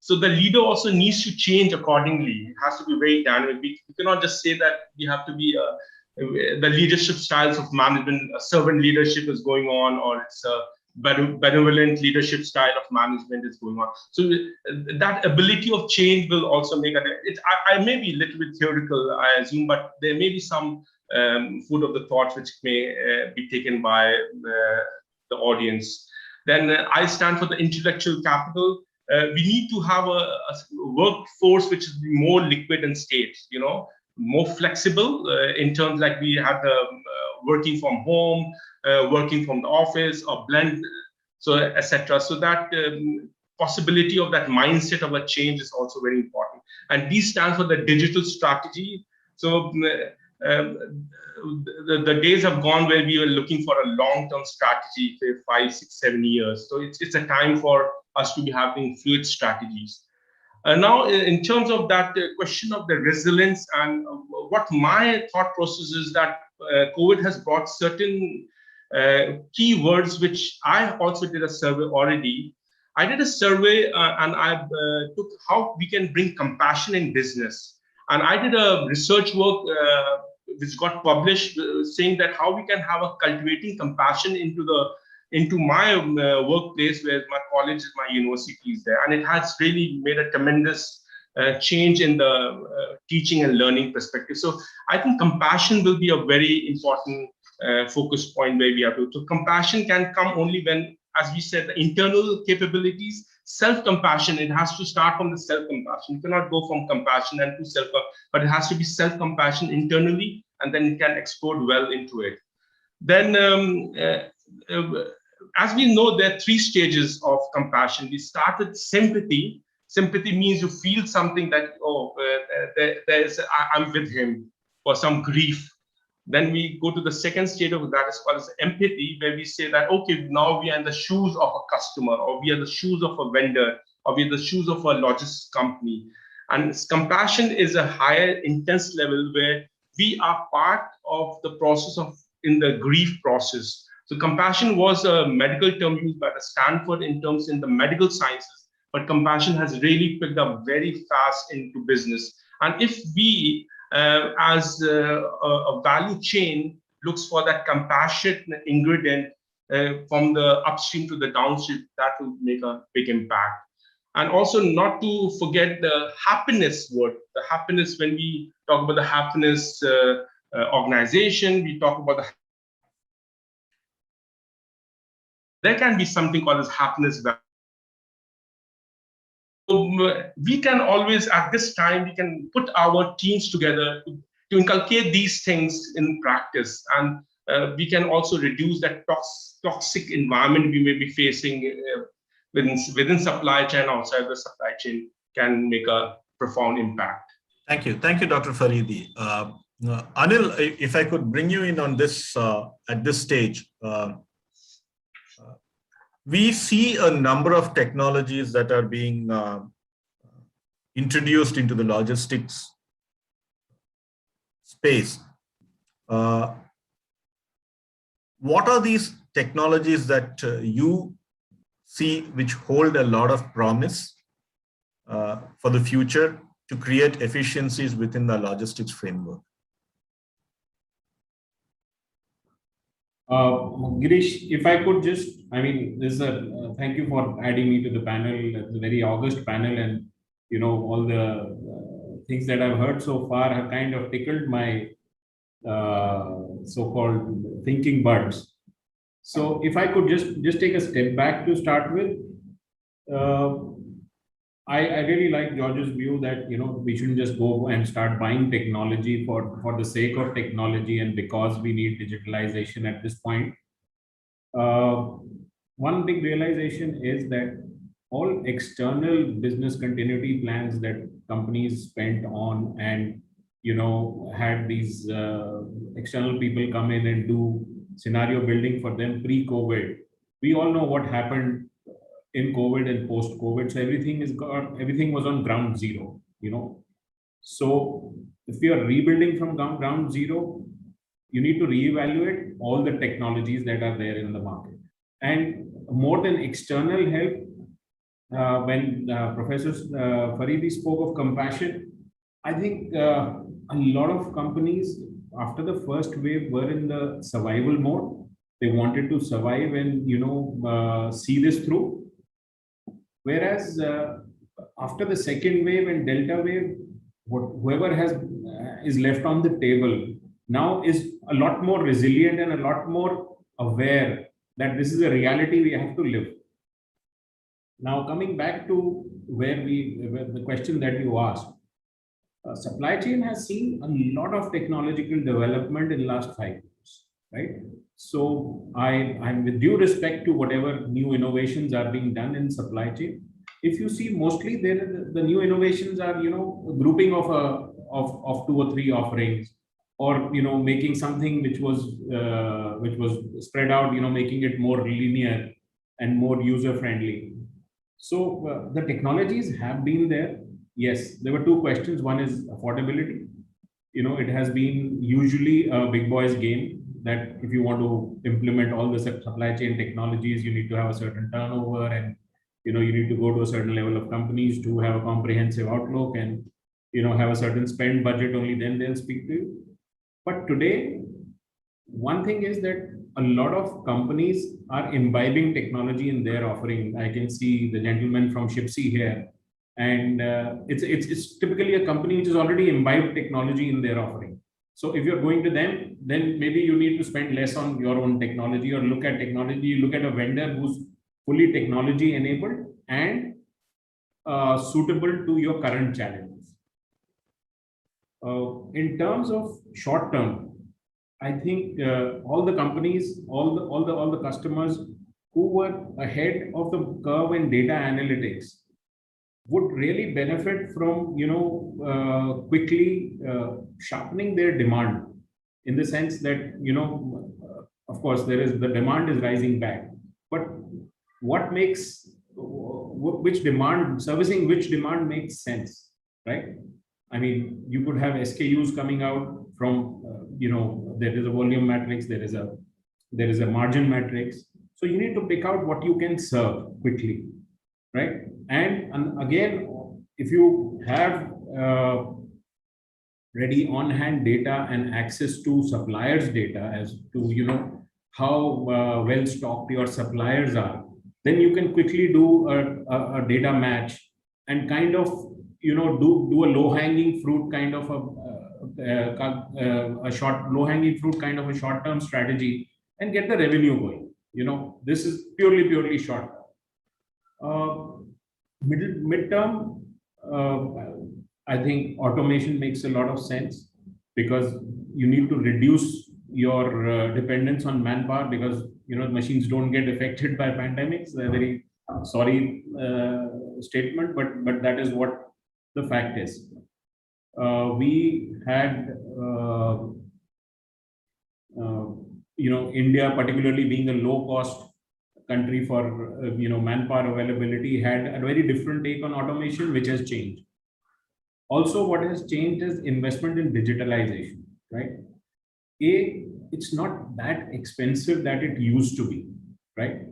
F: so the leader also needs to change accordingly. It has to be very dynamic. We cannot just say that we have to be the leadership styles of management, servant leadership is going on, or it's a benevolent leadership style of management is going on. So that ability of change will also make I may be a little bit theoretical, I assume, but there may be some food of the thoughts which may be taken by the audience. Then I stand for the intellectual capital. We need to have a workforce which is more liquid and state, more flexible in terms like we have the working from home, working from the office, or blend, so etc. So that possibility of that mindset of a change is also very important. And D stands for the digital strategy. So the days have gone where we were looking for a long-term strategy for 5, 6, 7 years. So it's a time for us to be having fluid strategies. Now, in terms of that question of the resilience, and what my thought process is that COVID has brought certain key words, which I also did a survey already. I did a survey and I took how we can bring compassion in business. And I did a research work which got published saying that how we can have a cultivating compassion into into my workplace, where my college is, my university is there, and it has really made a tremendous change in the teaching and learning perspective. So I think compassion will be a very important focus point where we have to. So compassion can come only when, as we said, the internal capabilities, self-compassion, it has to start from the self-compassion. You cannot go from compassion and to self, but it has to be self-compassion internally, and then it can explode well into it. Then, as we know, there are 3 stages of compassion. We start with sympathy. Sympathy means you feel something that, I'm with him for some grief. Then we go to the second stage of that is called as empathy, where we say that, okay, now we are in the shoes of a customer, or we are the shoes of a vendor, or we are the shoes of a logistics company. And compassion is a higher intense level where we are part of the process of in the grief process. So compassion was a medical term used by the Stanford in the medical sciences, but compassion has really picked up very fast into business. And if we, as a value chain, looks for that compassionate ingredient from the upstream to the downstream, that will make a big impact. And also not to forget the happiness word. The happiness, when we talk about the happiness organization, we talk about there can be something called as happiness value. We can always, at this time, we can put our teams together to inculcate these things in practice, and we can also reduce that toxic environment we may be facing within supply chain, outside the supply chain, can make a profound impact.
A: Thank you, Dr. Faridi. Anil, if I could bring you in on this at this stage. We see a number of technologies that are being introduced into the logistics space. What are these technologies that you see which hold a lot of promise for the future to create efficiencies within the logistics framework?
G: Girish, if I could just, I mean, this is thank you for adding me to the panel. It's a very august panel, and all the things that I've heard so far have kind of tickled my so-called thinking buds. So if I could just take a step back to start with, I really like George's view that we shouldn't just go and start buying technology for the sake of technology and because we need digitalization at this point. One big realization is that all external business continuity plans that companies spent on and had these external people come in and do scenario building for them pre-COVID. We all know what happened in COVID and post-COVID. So everything was on ground zero, So if you are rebuilding from ground zero, you need to reevaluate all the technologies that are there in the market. And more than external help, when Professor Faridi spoke of compassion, I think a lot of companies after the first wave were in the survival mode. They wanted to survive and see this through. Whereas after the second wave and Delta wave, whoever is left on the table now is a lot more resilient and a lot more aware that this is a reality we have to live. Now, coming back to where the question that you asked, supply chain has seen a lot of technological development in the last 5 years, right? So I'm with due respect to whatever new innovations are being done in supply chain. If you see, mostly the new innovations are grouping of 2 or 3 offerings, or making something which was spread out, making it more linear and more user friendly. So the technologies have been there. Yes, there were 2 questions. One is affordability. It has been usually a big boys game, that if you want to implement all the supply chain technologies, you need to have a certain turnover, and you need to go to a certain level of companies to have a comprehensive outlook and have a certain spend budget. Only then they'll speak to you. But today, one thing is that a lot of companies are imbibing technology in their offering. I can see the gentleman from Shipsy here, and it's typically a company which has already imbibed technology in their offering. So if you're going to them, then maybe you need to spend less on your own technology or look at technology. You look at a vendor who's fully technology enabled and suitable to your current challenges. In terms of short term, I think all the companies, all the customers who were ahead of the curve in data analytics would really benefit from quickly sharpening their demand, in the sense that of course the demand is rising back, but what makes servicing which demand makes sense, right? I mean, you could have SKUs coming out from there is a volume matrix, there is a margin matrix, so you need to pick out what you can serve quickly, right? And again, if you have ready on hand data and access to suppliers data as to how well stocked your suppliers are, then you can quickly do a data match and kind of do a low-hanging fruit kind of a short-term strategy and get the revenue going. This is purely short. Midterm, I think automation makes a lot of sense, because you need to reduce your dependence on manpower, because machines don't get affected by pandemics. They're very sorry statement, but that is what the fact is. We had India, particularly being a low cost country for manpower availability, had a very different take on automation, which has changed. Also, what has changed is investment in digitalization, right? It's not that expensive that it used to be, right?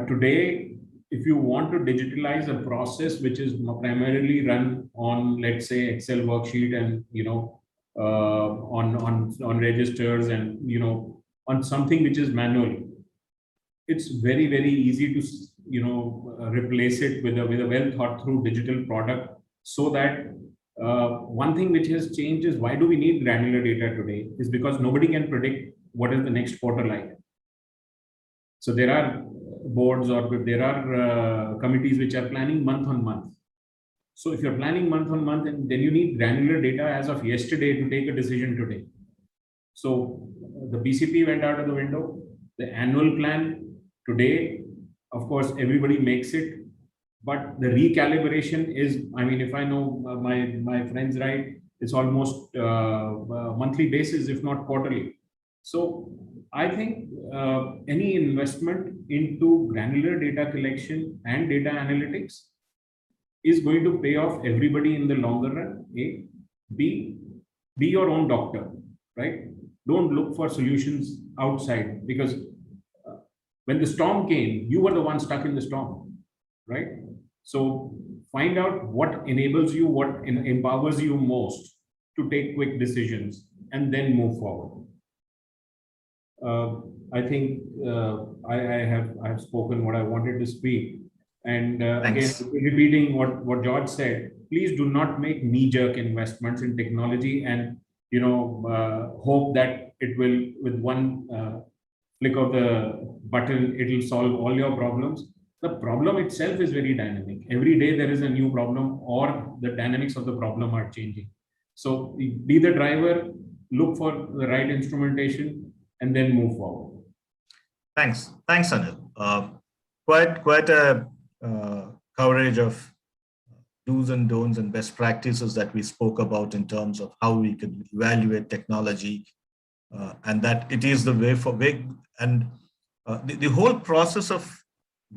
G: Today, if you want to digitalize a process which is primarily run on, let's say, Excel worksheet and on registers and on something which is manual, it's very easy to replace it with a well thought through digital product. So that one thing which has changed is, why do we need granular data today? Is because nobody can predict what is the next quarter like. So there are boards or there are committees which are planning month on month. So if you're planning month on month, then you need granular data as of yesterday to take a decision today. So the BCP went out of the window. The annual plan today, of course, everybody makes it, but the recalibration is, I mean, if I know my friends right, it's almost monthly basis, if not quarterly. So I think any investment into granular data collection and data analytics is going to pay off everybody in the longer run. A. B, be your own doctor, right? Don't look for solutions outside, because when the storm came, you were the one stuck in the storm, right? So find out what enables you, what empowers you most to take quick decisions, and then move forward. I think I have spoken what I wanted to speak. And again, repeating what George said, please do not make knee-jerk investments in technology and hope that it will, with one flick of the button, it will solve all your problems. The problem itself is very dynamic. Every day there is a new problem, or the dynamics of the problem are changing. So be the driver, look for the right instrumentation, and then move forward.
A: Thanks, Anil. Quite a coverage of do's and don'ts and best practices that we spoke about in terms of how we can evaluate technology, and that it is the way and the whole process of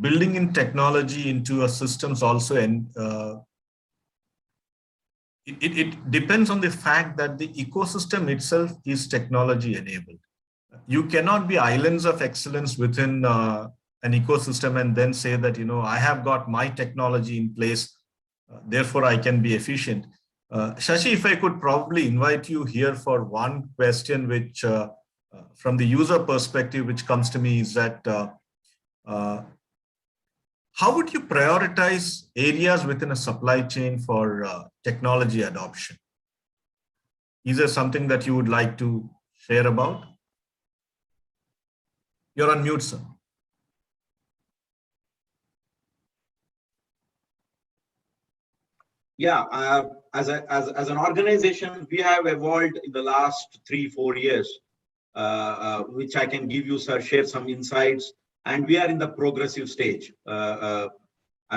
A: building in technology into a systems also, and it depends on the fact that the ecosystem itself is technology enabled. You cannot be islands of excellence within an ecosystem and then say that, I have got my technology in place, therefore I can be efficient. Shashi, if I could probably invite you here for one question which from the user perspective, which comes to me is that how would you prioritize areas within a supply chain for technology adoption? Is there something that you would like to share about? You're on mute, sir.
C: Yeah, as an organization, we have evolved in the last 3-4 years, which I can give you, sir, share some insights. And we are in the progressive stage. I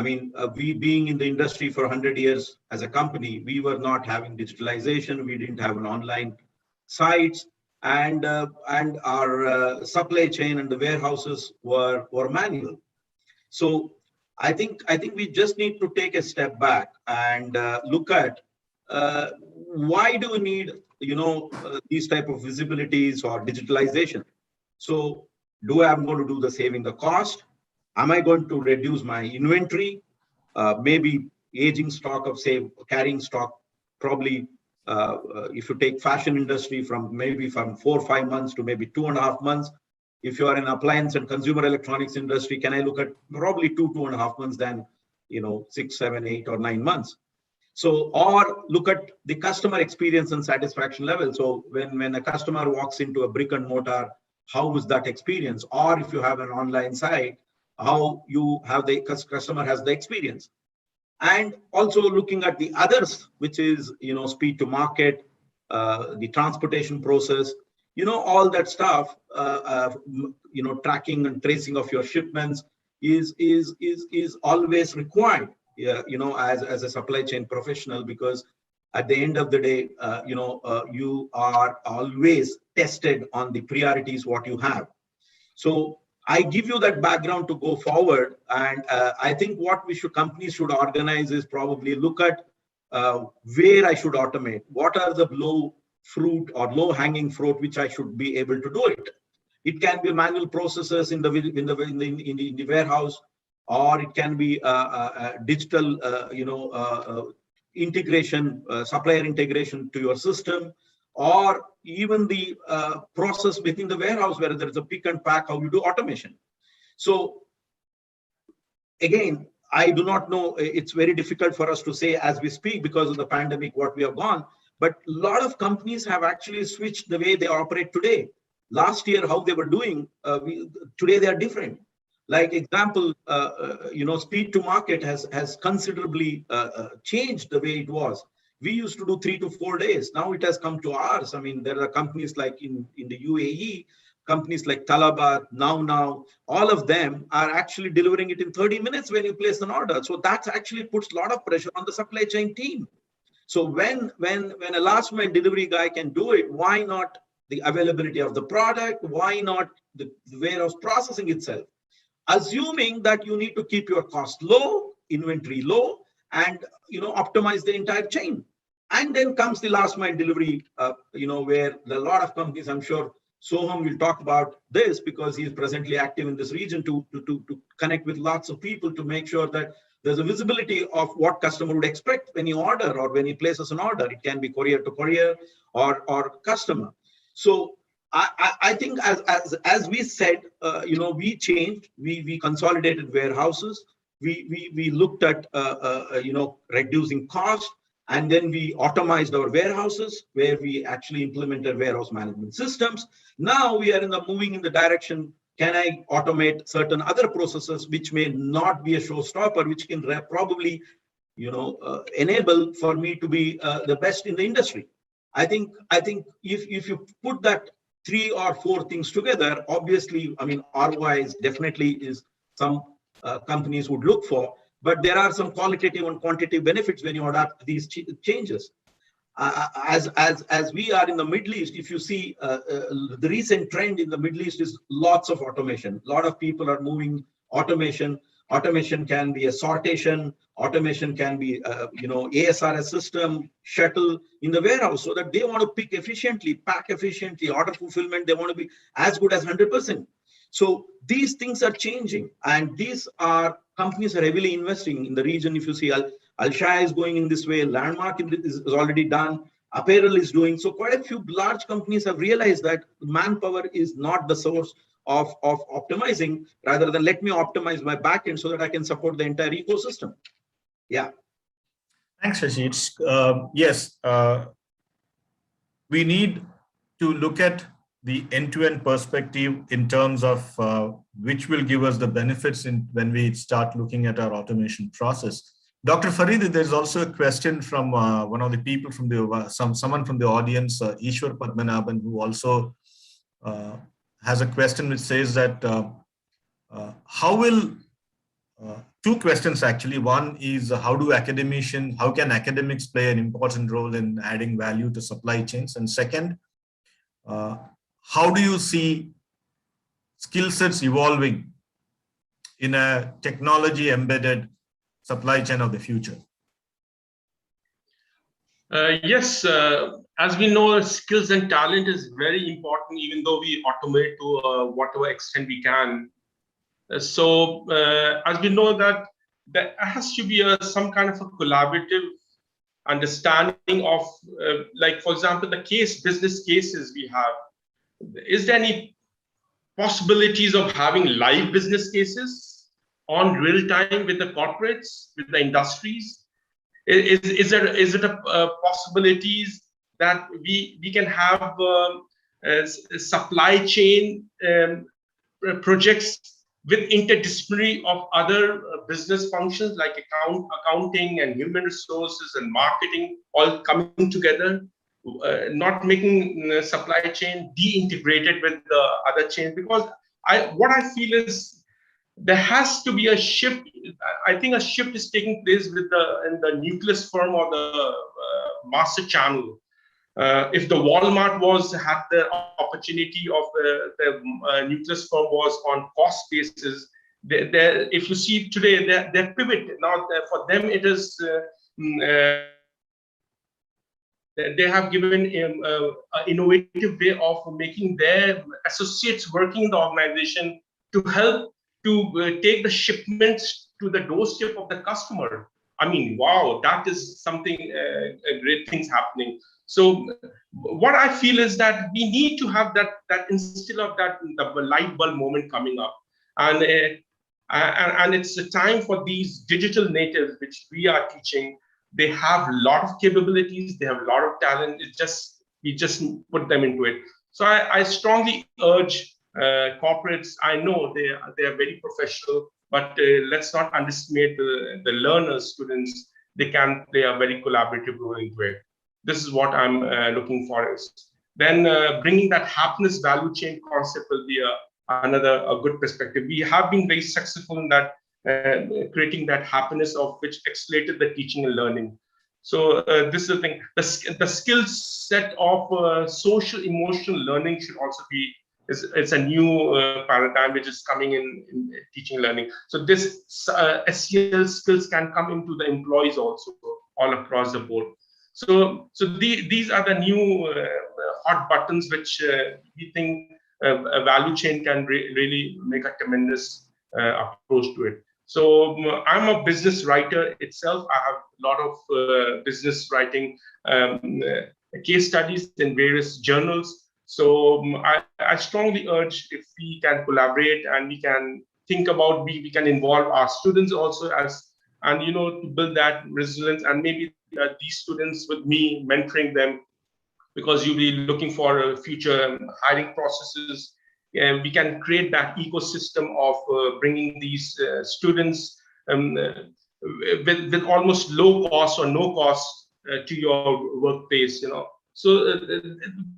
C: mean, we being in the industry for 100 years as a company, we were not having digitalization. We didn't have an online sites, and our supply chain and the warehouses were manual. So I think we just need to take a step back and look at why do we need these type of visibilities or digitalization. So do I am going to do the saving the cost? Am I going to reduce my inventory? Maybe aging stock of, say, carrying stock, probably if you take fashion industry from 4 or 5 months to maybe 2.5 months. If you are in appliance and consumer electronics industry, can I look at probably 2.5 months than 6, 7, 8, or 9 months? So, or look at the customer experience and satisfaction level. So when a customer walks into a brick and mortar, how was that experience? Or if you have an online site, how you have the customer has the experience. And also looking at the others, which is speed to market, the transportation process, all that stuff, tracking and tracing of your shipments is always required, as a supply chain professional, because at the end of the day, you are always tested on the priorities what you have. So I give you that background to go forward, and I think what companies should organize is probably look at where I should automate. What are the low fruit or low hanging fruit which I should be able to do it? It can be manual processes in the warehouse, or it can be digital, integration, supplier integration to your system, or even the process within the warehouse where there is a pick and pack, how you do automation. So again, I do not know, it's very difficult for us to say as we speak because of the pandemic what we have gone, but a lot of companies have actually switched the way they operate today. Last year, how they were doing, today they are different. Like example, speed to market has considerably changed the way it was. We used to do 3 to 4 days. Now it has come to hours. I mean, there are companies like in the UAE, companies like Talabat, Now, all of them are actually delivering it in 30 minutes when you place an order. So that actually puts a lot of pressure on the supply chain team. So when a last mile delivery guy can do it, why not the availability of the product? Why not the warehouse processing itself? Assuming that you need to keep your cost low, inventory low, and optimize the entire chain. And then comes the last mile delivery, where a lot of companies, I'm sure Soham will talk about this because he is presently active in this region to connect with lots of people to make sure that there's a visibility of what customer would expect when you order or when he places an order. It can be courier to courier or customer. So I think as we said, we changed, we consolidated warehouses, we looked at reducing cost, and then we automized our warehouses where we actually implemented warehouse management systems. Now we are moving in the direction, can I automate certain other processes which may not be a showstopper, which can probably enable for me to be the best in the industry. I think if you put that 3 or 4 things together, obviously, I mean, ROI is definitely is some companies would look for, but there are some qualitative and quantitative benefits when you adapt these changes. As we are in the Middle East, if you see the recent trend in the Middle East is lots of automation. A lot of people are moving automation. Automation can be a sortation. Automation can be, ASRS system, shuttle in the warehouse, so that they want to pick efficiently, pack efficiently, order fulfillment. They want to be as good as 100%. So these things are changing, and these are companies are heavily investing in the region. If you see, Al Shaya is going in this way. Landmark is already done. apparel is doing. So quite a few large companies have realized that manpower is not the source of optimizing, rather than let me optimize my backend so that I can support the entire ecosystem. Yeah.
A: Thanks, Shashi. It's, yes, we need to look at the end-to-end perspective in terms of which will give us the benefits when we start looking at our automation process. Dr. Farid, there's also a question from one of the people from the someone from the audience, Ishwar Padmanabhan, who also has a question which says that how will two questions actually. One is how can academics play an important role in adding value to supply chains? And second, how do you see skill sets evolving in a technology embedded supply chain of the future?
F: Yes, as we know, skills and talent is very important, even though we automate to whatever extent we can. So as we know that there has to be some kind of a collaborative understanding of, like, for example, the business cases we have. Is there any possibilities of having live business cases on real time with the corporates, with the industries? Is it a possibilities that we can have supply chain projects with interdisciplinary of other business functions like accounting and human resources and marketing all coming together, not making supply chain de-integrated with the other chains? Because what I feel is there has to be a shift. I think a shift is taking place in the nucleus firm or the master channel. If the Walmart had the opportunity of the nucleus firm was on cost basis, if you see today, their pivot now for them it is they have given an innovative way of making their associates working in the organization to help to take the shipments to the doorstep of the customer. I mean, wow, that is something, great things happening. So what I feel is that we need to have that instead of that the light bulb moment coming up, and it's a time for these digital natives, which we are teaching. They have a lot of capabilities, they have a lot of talent. We just put them into it. So I strongly urge corporates. I know they are very professional, but let's not underestimate the learners, students. They can play a very collaborative role into it. This is what I'm looking for. Then bringing that happiness value chain concept will be another good perspective. We have been very successful in that, creating that happiness of which accelerated the teaching and learning. So this is the thing. The skill set of social emotional learning should also be. It's a new paradigm which is coming in teaching learning. So this SEL skills can come into the employees also all across the board. So these are the new hot buttons which we think a value chain can really make a tremendous approach to it. So I'm a business writer itself. I have a lot of business writing case studies in various journals. So I strongly urge, if we can collaborate and we can think about, we can involve our students also and to build that resilience, and maybe these students with me mentoring them, because you'll be looking for future hiring processes. We can create that ecosystem of bringing these students with almost low cost or no cost to your workplace. So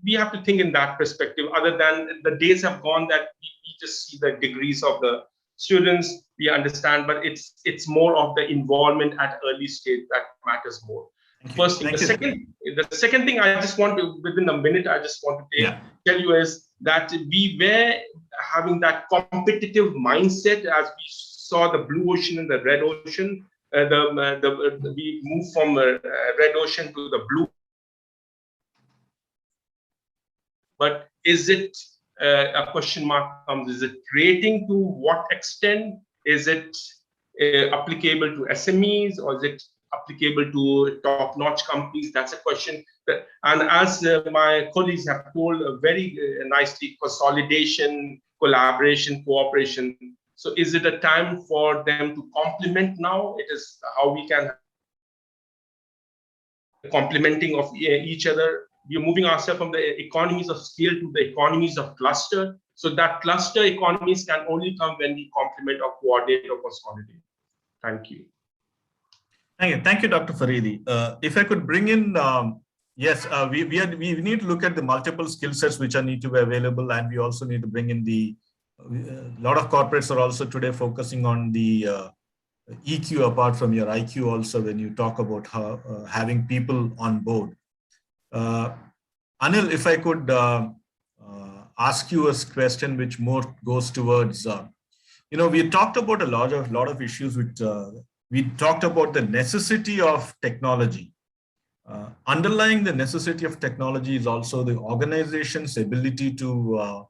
F: we have to think in that perspective. Other than the days have gone that we just see the degrees of the students, we understand, but it's more of the involvement at early stage that matters more. First thing. The second thing I just want to, within a minute, I just want to tell you is that we were having that competitive mindset as we saw the blue ocean and the red ocean. We moved from red ocean to the blue. But is it a question mark comes? Is it creating to what extent? Is it applicable to SMEs, or is it applicable to top-notch companies? That's a question. And as my colleagues have told very nicely, consolidation, collaboration, cooperation. So is it a time for them to complement now? It is how we can complementing of each other. We are moving ourselves from the economies of scale to the economies of cluster. So that cluster economies can only come when we complement or coordinate or consolidate. Thank you.
A: Thank you, Dr. Faridi. If I could bring in, yes, we need to look at the multiple skill sets which are need to be available, and we also need to bring in a lot of corporates are also today focusing on the EQ apart from your IQ also when you talk about how, having people on board. Anil, if I could ask you a question which more goes towards, we talked about a lot of issues with, we talked about the necessity of technology. Underlying the necessity of technology is also the organization's ability to,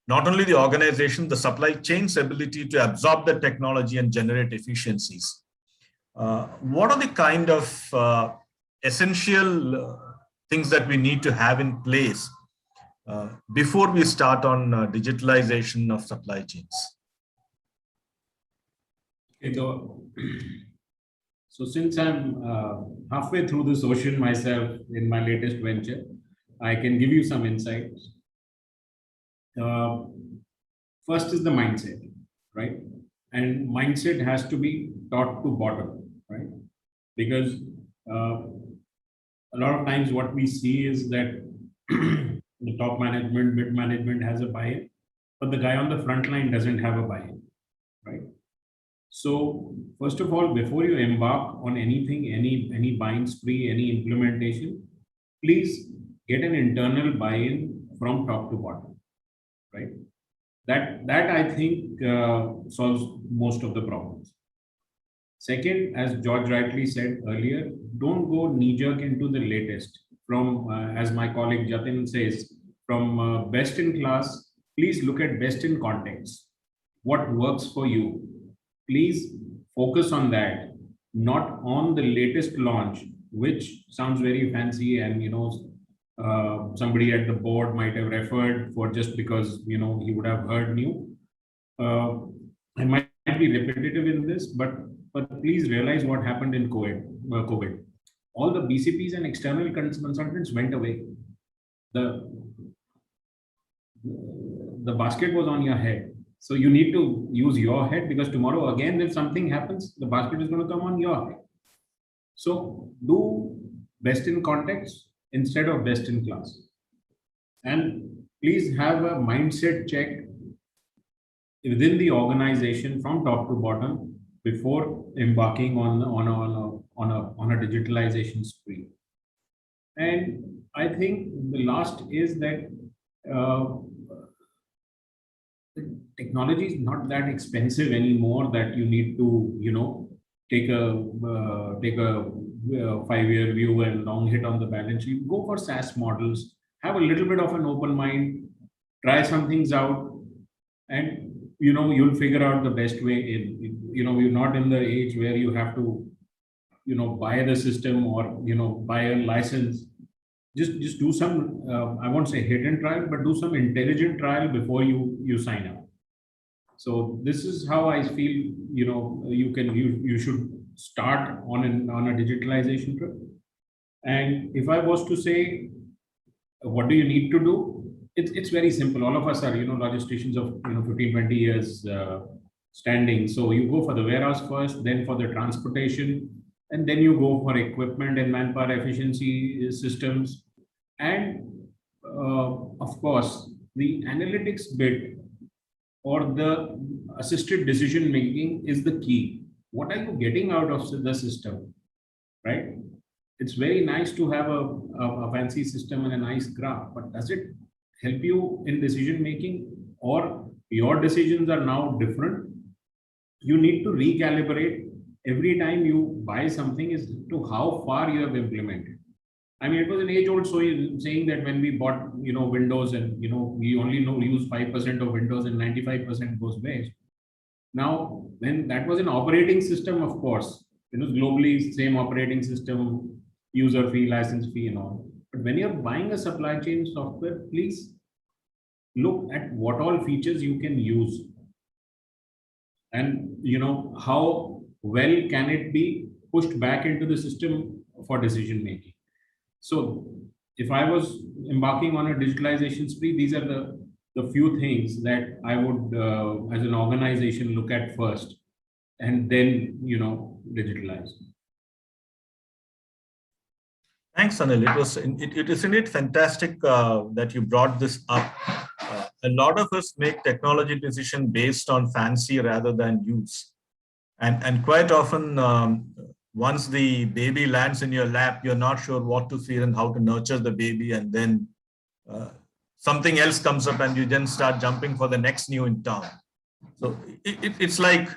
A: not only the organization, the supply chain's ability to absorb the technology and generate efficiencies. What are the kind of essential things that we need to have in place before we start on digitalization of supply chains?
G: Okay, so since I'm halfway through this ocean myself in my latest venture, I can give you some insights. First is the mindset, right? And mindset has to be top to bottom, right? Because a lot of times what we see is that the top management, mid management has a buy-in, but the guy on the front line doesn't have a buy-in, right? So first of all, before you embark on anything, any buying spree, any implementation, please get an internal buy-in from top to bottom, right? That I think solves most of the problems. Second, as George rightly said earlier, don't go knee-jerk into the latest. From, as my colleague Jatin says, from best in class, please look at best in context. What works for you? Please focus on that, not on the latest launch, which sounds very fancy and, somebody at the board might have referred for just because, he would have heard new. I might be repetitive in this, but please realize what happened in COVID. All the BCPs and external consultants went away. The basket was on your head. So you need to use your head, because tomorrow again, if something happens, the basket is going to come on your head. So do best in context instead of best in class. And please have a mindset check within the organization from top to bottom before embarking on a digitalization spree. And I think the last is that technology is not that expensive anymore that you need to, take a 5-year view and long hit on the balance sheet. Go for SaaS models, have a little bit of an open mind, try some things out, and, you'll figure out the best way in. You're not in the age where you have to, buy the system or, buy a license. Just do some, I won't say hit and trial, but do some intelligent trial before you sign up. So this is how I feel, you should start on a digitalization trip. And if I was to say, what do you need to do? It's very simple. All of us are, logisticians of 15, 20 years standing. So you go for the warehouse first, then for the transportation, and then you go for equipment and manpower efficiency systems. And of course, the analytics bit or the assisted decision making is the key. What are you getting out of the system, right? It's very nice to have a fancy system and a nice graph, but does it help you in decision making, or your decisions are now different? You need to recalibrate every time you buy something as to how far you have implemented. I mean, it was an age-old saying that when we bought, Windows, and we only use 5% of Windows and 95% goes waste. Now, when that was an operating system, of course, globally, same operating system, user fee, license fee, and all. But when you're buying a supply chain software, please look at what all features you can use, and how well can it be pushed back into the system for decision making. So if I was embarking on a digitalization spree, these are the few things that I would, as an organization, look at first, and then digitalize.
A: Thanks, Anil. Isn't it fantastic that you brought this up? A lot of us make technology decision based on fancy rather than use. And quite often, once the baby lands in your lap, you're not sure what to feed and how to nurture the baby. And then something else comes up and you then start jumping for the next new in town. So it's like,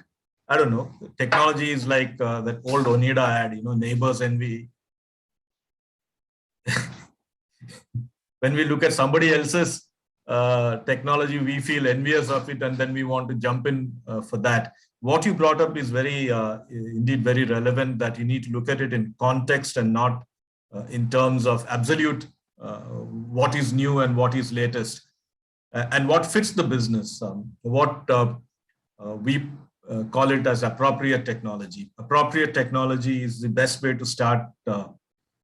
A: I don't know, technology is like that old Onida ad, neighbors envy. When we look at somebody else's technology, we feel envious of it, and then we want to jump in for that. What you brought up is very, indeed very relevant, that you need to look at it in context and not in terms of absolute what is new and what is latest and what fits the business. What we call it as appropriate technology. Appropriate technology is the best way to start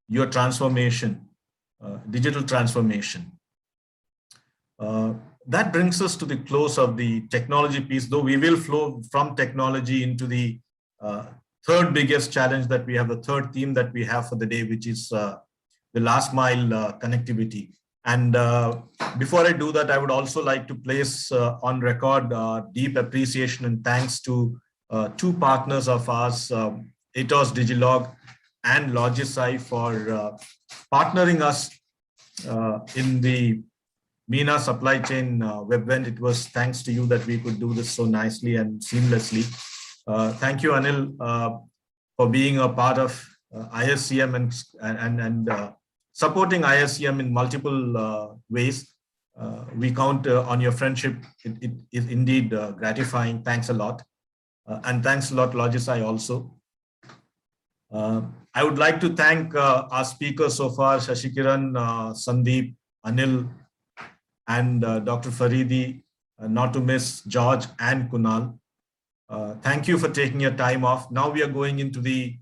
A: your transformation, digital transformation. That brings us to the close of the technology piece, though we will flow from technology into the third biggest challenge that we have, the third theme that we have for the day, which is the last mile connectivity. And before I do that, I would also like to place on record deep appreciation and thanks to two partners of ours, Atos Digilog and Logisci, for partnering us in the MENA supply chain Webvent. It was thanks to you that we could do this so nicely and seamlessly. Thank you, Anil, for being a part of ISCM and supporting ISCM in multiple ways. We count on your friendship. It is indeed gratifying. Thanks a lot. And thanks a lot, Logisci, also. I would like to thank our speakers so far, Shashikiran, Sandeep, Anil, and Dr. Faridi, not to miss George and Kunal. Thank you for taking your time off. Now we are going into the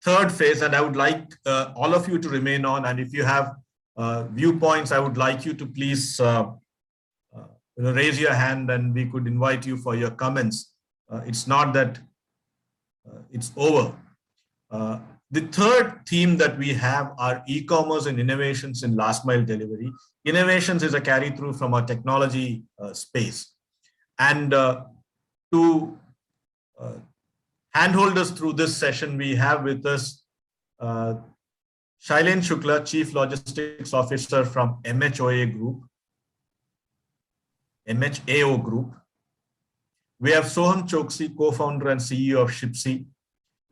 A: third phase, and I would like all of you to remain on. And if you have viewpoints, I would like you to please raise your hand and we could invite you for your comments. It's not that it's over. The third theme that we have are e-commerce and innovations in last mile delivery. Innovations is a carry through from our technology space. And to handhold us through this session, we have with us Shailen Shukla, Chief Logistics Officer from MHAO Group. We have Soham Choksi, co-founder and CEO of Shipsy.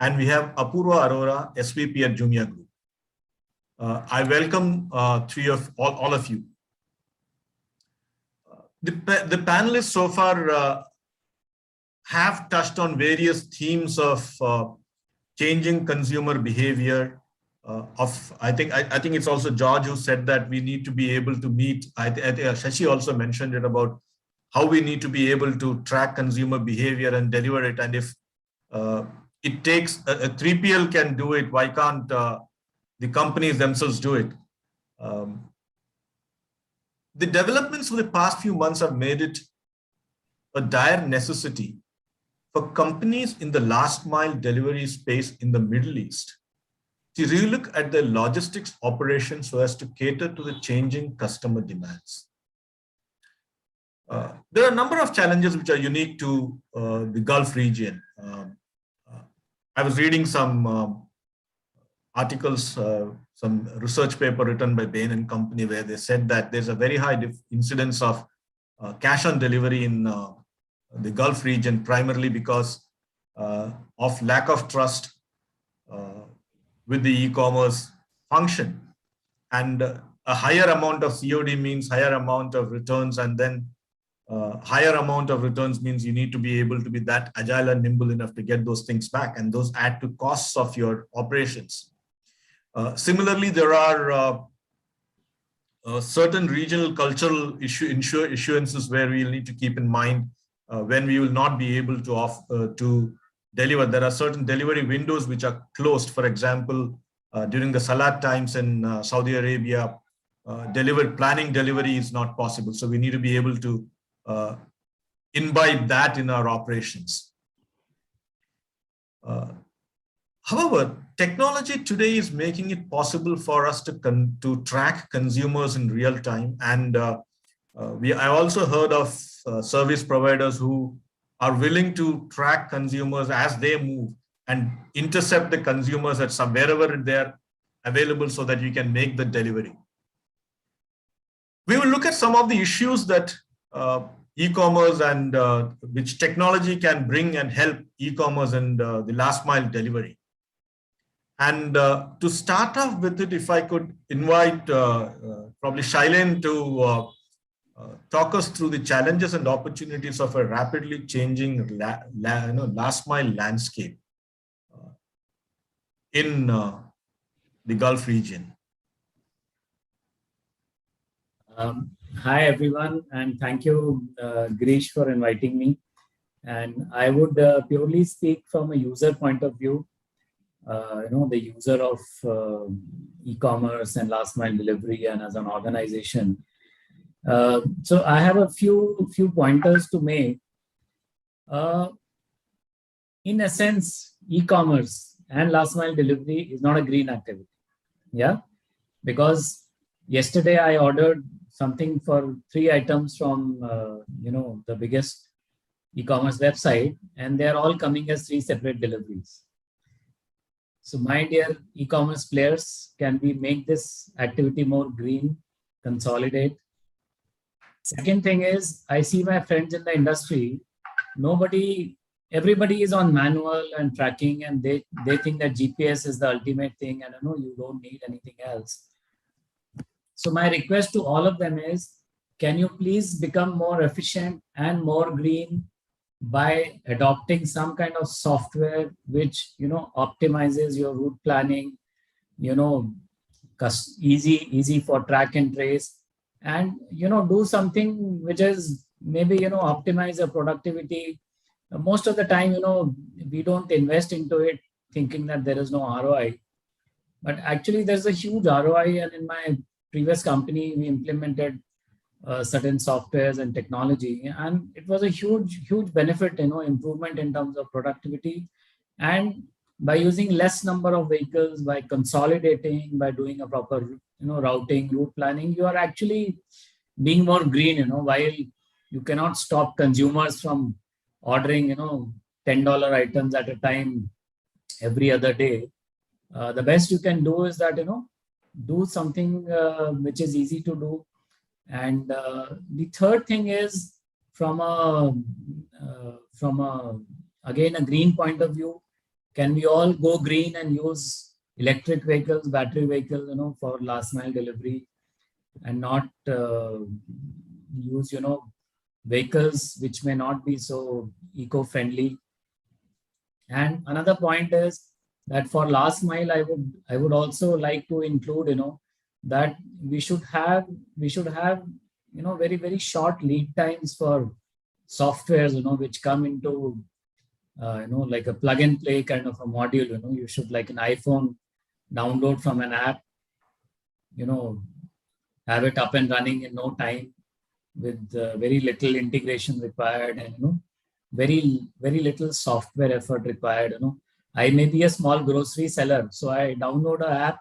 A: And we have Apurva Arora, SVP at Jumia Group. I welcome all of you. The panelists so far have touched on various themes of changing consumer behavior. I think it's also George who said that we need to be able to meet. Shashi also mentioned it about how we need to be able to track consumer behavior and deliver it. And if it takes a 3PL can do it, why can't the companies themselves do it? The developments of the past few months have made it a dire necessity for companies in the last mile delivery space in the Middle East to relook at their logistics operations so as to cater to the changing customer demands. There are a number of challenges which are unique to the Gulf region. I was reading some articles, some research paper written by Bain and Company, where they said that there's a very high incidence of cash on delivery in the Gulf region, primarily because of lack of trust with the e-commerce function. And a higher amount of COD means higher amount of returns, and then higher amount of returns means you need to be able to be that agile and nimble enough to get those things back, and those add to costs of your operations. Similarly, there are certain regional cultural issuances where we'll need to keep in mind when we will not be able to deliver. There are certain delivery windows which are closed. For example, during the Salat times in Saudi Arabia, planning delivery is not possible. So we need to be able to imbibe that in our operations. However, technology today is making it possible for us to track consumers in real time. And I also heard of service providers who are willing to track consumers as they move and intercept the consumers at wherever they're available so that you can make the delivery. We will look at some of the issues that e-commerce and which technology can bring and help e-commerce and the last mile delivery. And to start off with it, if I could invite probably Shailen to talk us through the challenges and opportunities of a rapidly changing last mile landscape in the Gulf region.
H: Hi, everyone, and thank you, Girish, for inviting me. And I would purely speak from a user point of view. The user of e-commerce and last mile delivery, and as an organization. So I have a few pointers to make. In a sense, e-commerce and last mile delivery is not a green activity. Yeah, because yesterday I ordered something for 3 items from the biggest e-commerce website, and they're all coming as 3 separate deliveries. So my dear e-commerce players, can we make this activity more green, consolidate? Second thing is, I see my friends in the industry, everybody is on manual and tracking, and they think that GPS is the ultimate thing, and you don't need anything else. So my request to all of them is, can you please become more efficient and more green by adopting some kind of software which optimizes your route planning, easy for track and trace, and do something which is maybe optimize your productivity. Most of the time we don't invest into it thinking that there is no ROI, but actually there's a huge ROI. And in my previous company, we implemented certain softwares and technology, and it was a huge benefit, improvement in terms of productivity. And by using less number of vehicles, by consolidating, by doing a proper routing, route planning, you are actually being more green, while you cannot stop consumers from ordering $10 items at a time every other day. The best you can do is that do something which is easy to do. And the third thing is, from again a green point of view, can we all go green and use electric vehicles, battery vehicles, for last mile delivery, and not use vehicles which may not be so eco-friendly. And another point is that for last mile, I would also like to include that we should have very, very short lead times for softwares which come into like a plug and play kind of a module. You should, like an iPhone, download from an app, have it up and running in no time, with very little integration required, and very, very little software effort required. I may be a small grocery seller, so I download an app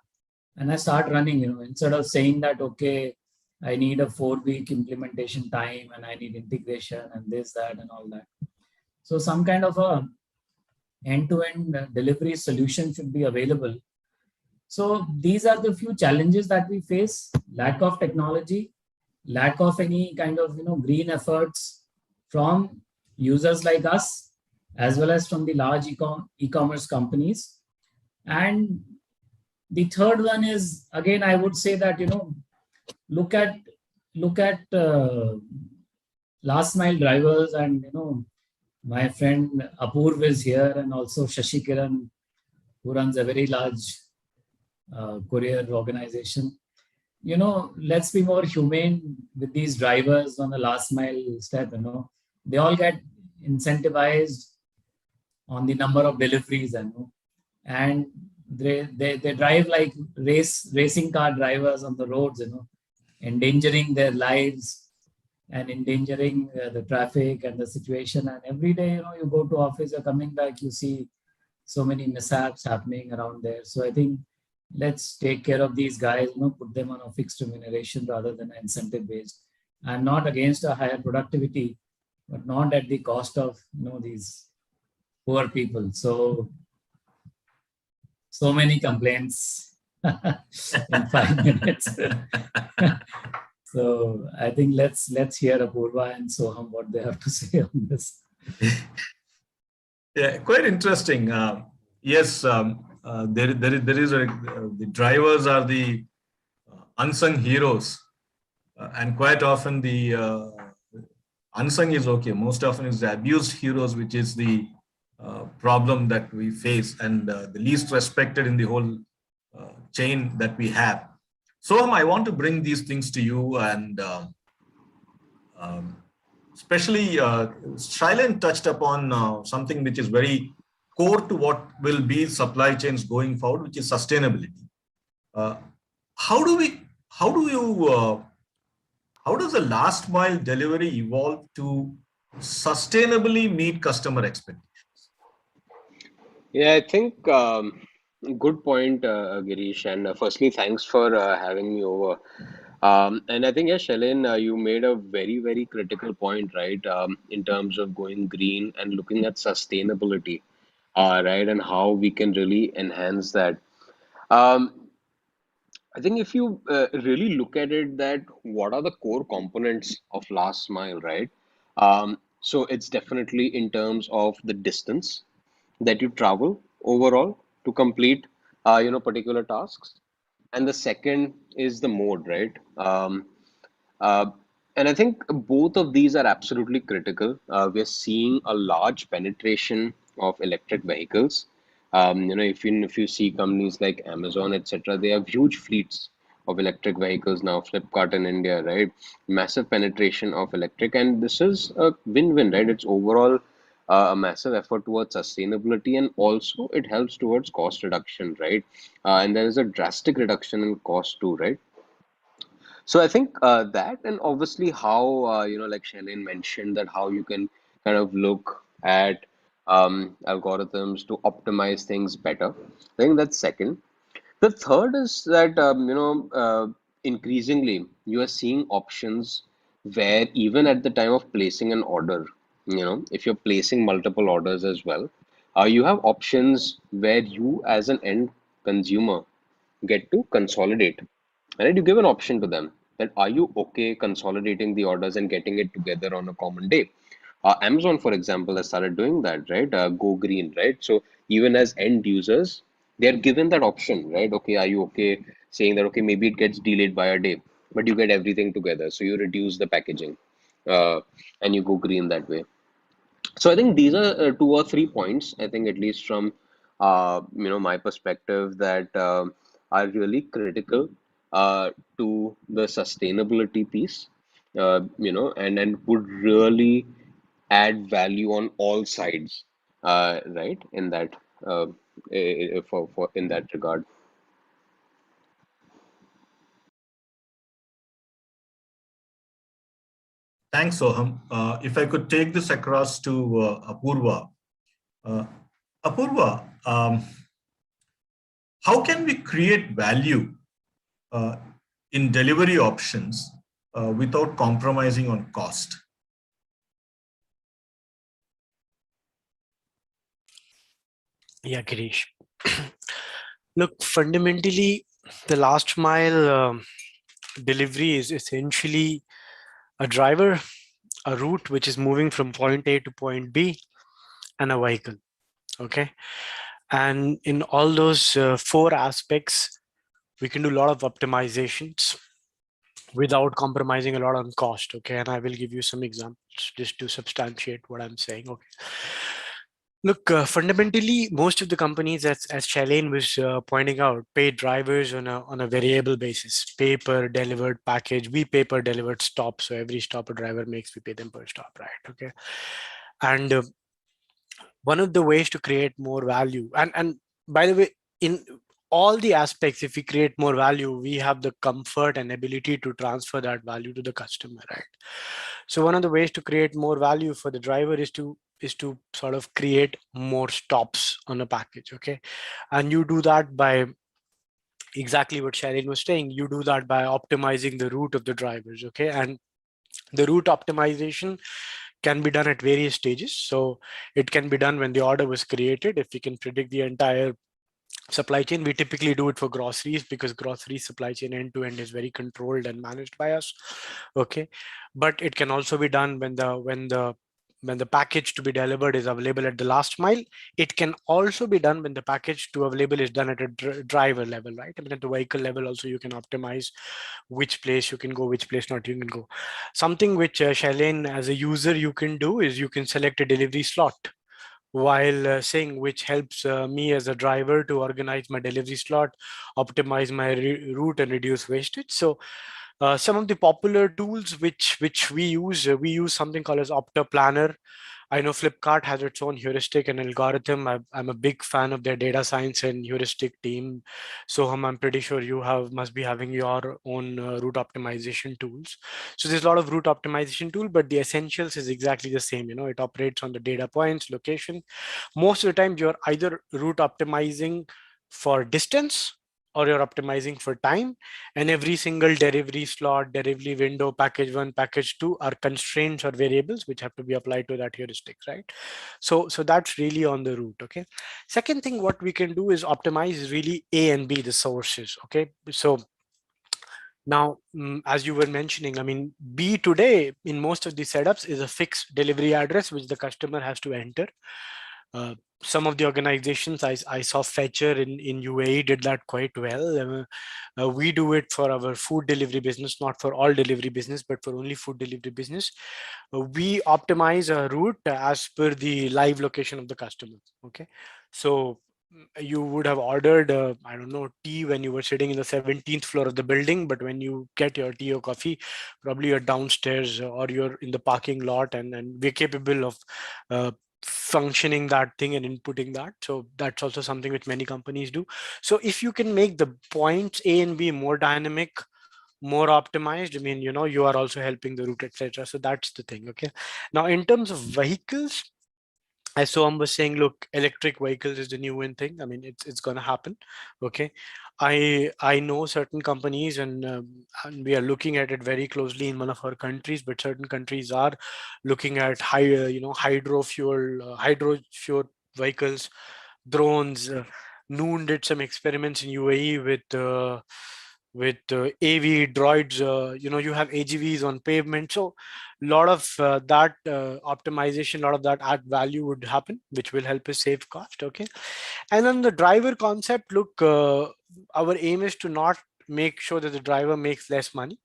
H: and I start running, instead of saying that, okay, I need a 4-week implementation time and I need integration and this, that, and all that. So some kind of a end-to-end delivery solution should be available. So these are the few challenges that we face: lack of technology, lack of any kind of green efforts from users like us, as well as from the large e-commerce companies. And the third one is, again, I would say that look at last mile drivers, and my friend Apurv is here, and also Shashi Kiran, who runs a very large courier organization. Let's be more humane with these drivers on the last mile step. They all get incentivized on the number of deliveries, and they drive like racing car drivers on the roads, endangering their lives and endangering the traffic and the situation. And every day, you go to office, you're coming back, you see so many mishaps happening around there. So I think let's take care of these guys, put them on a fixed remuneration rather than incentive based. I'm not against a higher productivity, but not at the cost of these poor people. So many complaints in 5 minutes. So I think let's hear Apurva and Soham what they have to say on this.
A: Yeah, quite interesting. Yes, there is the drivers are the unsung heroes, and quite often the unsung is okay. Most often it's the abused heroes, which is the problem that we face, and the least respected in the whole chain that we have. So I want to bring these things to you, and especially Shailen touched upon something which is very core to what will be supply chains going forward, which is sustainability. How does the last mile delivery evolve to sustainably meet customer expectations?
I: Yeah, I think good point, Girish. And firstly, thanks for having me over. And I think, yeah, Shalin, you made a very, very critical point, right? In terms of going green and looking at sustainability, right? And how we can really enhance that. Um, I think if you really look at it, that what are the core components of last mile, right? So it's definitely in terms of the distance that you travel overall to complete particular tasks, and the second is the mode, right? uh, and I think both of these are absolutely critical. We're seeing a large penetration of electric vehicles. If you see companies like Amazon, etc., they have huge fleets of electric vehicles now. Flipkart in India, right? Massive penetration of electric, and this is a win-win, right? It's overall a massive effort towards sustainability, and also it helps towards cost reduction, right? And there is a drastic reduction in cost too, right? So I think that, and obviously how like Shailene mentioned, that how you can kind of look at algorithms to optimize things better. I think that's second. The third is that increasingly you are seeing options where even at the time of placing an order, if you're placing multiple orders as well, you have options where you as an end consumer get to consolidate. Right? You give an option to them that are you okay consolidating the orders and getting it together on a common day. Amazon, for example, has started doing that, right? Go green, right? So even as end users, they're given that option, right? Okay, are you okay saying that, okay, maybe it gets delayed by a day, but you get everything together. So you reduce the packaging uh, and you go green that way. So I think these are two or three points, I think, at least from my perspective, that are really critical to the sustainability piece, and would really add value on all sides, right? In that for in that regard.
A: Thanks, Soham. If I could take this across to Apurva. Uh, Apurva, how can we create value uh, in delivery options without compromising on cost?
J: Yeah, Girish. Look, fundamentally, the last mile delivery is essentially a driver, a route which is moving from point A to point B, and a vehicle. Okay. And in all those four aspects, we can do a lot of optimizations. without compromising a lot on cost. Okay, and I will give you some examples just to substantiate what I'm saying. Okay, look, fundamentally, most of the companies, as Shailene was pointing out, pay drivers on a variable basis, pay per delivered package. We pay per delivered stop, so every stop a driver makes, we pay them per stop, right? Okay, and one of the ways to create more value, and by the way, in all the aspects, if we create more value, we have the comfort and ability to transfer that value to the customer, right? So one of the ways to create more value for the driver is to sort of create more stops on a package. Okay, and you do that by exactly what Sharon was saying. You do that by optimizing the route of the drivers. Okay, and the route optimization can be done at various stages. So it can be done when the order was created. If we can predict the entire supply chain, we typically do it for groceries because grocery supply chain end to end is very controlled and managed by us. Okay, but it can also be done when the package to be delivered is available at the last mile. It can also be done when the package to available is done at a driver level, right? I mean, at the vehicle level also you can optimize which place you can go, which place not you can go. Something which Shailene, as a user, you can do is you can select a delivery slot while saying, which helps me as a driver to organize my delivery slot, optimize my route and reduce wastage. So some of the popular tools which we use something called as Opta Planner. I know Flipkart has its own heuristic and algorithm. I'm a big fan of their data science and heuristic team. So I'm pretty sure you must be having your own route optimization tools. So there's a lot of route optimization tool, but the essentials is exactly the same. You know, it operates on the data points, location. Most of the time, you're either route optimizing for distance or you're optimizing for time, and every single delivery slot, delivery window, package one, package two are constraints or variables which have to be applied to that heuristic, right? So that's really on the route. Okay, second thing what we can do is optimize really A and B, the sources. Okay, so now, as you were mentioning, I mean, B today in most of the setups is a fixed delivery address which the customer has to enter. Some of the organizations I saw Fetcher in UAE did that quite well. We do it for our food delivery business, not for all delivery business, but for only food delivery business. We optimize a route as per the live location of the customer. Okay, so you would have ordered, I don't know, tea when you were sitting in the 17th floor of the building, but when you get your tea or coffee, probably you're downstairs or you're in the parking lot, and we're capable of functioning that thing and inputting that. So that's also something which many companies do. So if you can make the points A and B more dynamic, more optimized, I mean, you know, you are also helping the route, etc. So that's the thing. Okay, now in terms of vehicles, as Soham was saying, look, electric vehicles is the new in thing. I mean, it's going to happen. Okay, I know certain companies, and we are looking at it very closely in one of our countries. But certain countries are looking at hydro fuel vehicles, drones. Noon did some experiments in UAE with AV droids. You know, you have AGVs on pavement. So a lot of that optimization, a lot of that add value would happen, which will help us save cost. Okay, and then the driver concept, look, our aim is to not make sure that the driver makes less money.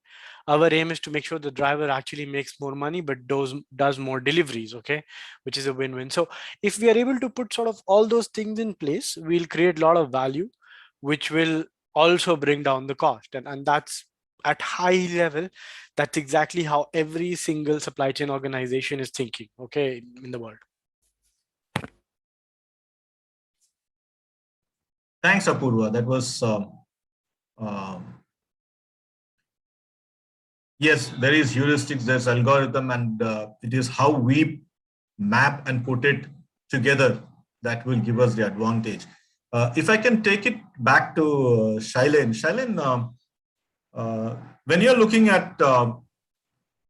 J: Our aim is to make sure the driver actually makes more money but does more deliveries. Okay, which is a win-win. So if we are able to put sort of all those things in place, we'll create a lot of value, which will also bring down the cost. And that's at high level, that's exactly how every single supply chain organization is thinking, okay, in the world.
A: Thanks, Apurva. That was, yes, there is heuristics, there's algorithm, and it is how we map and put it together that will give us the advantage. If I can take it back to Shailene. Shailene, when you're looking at the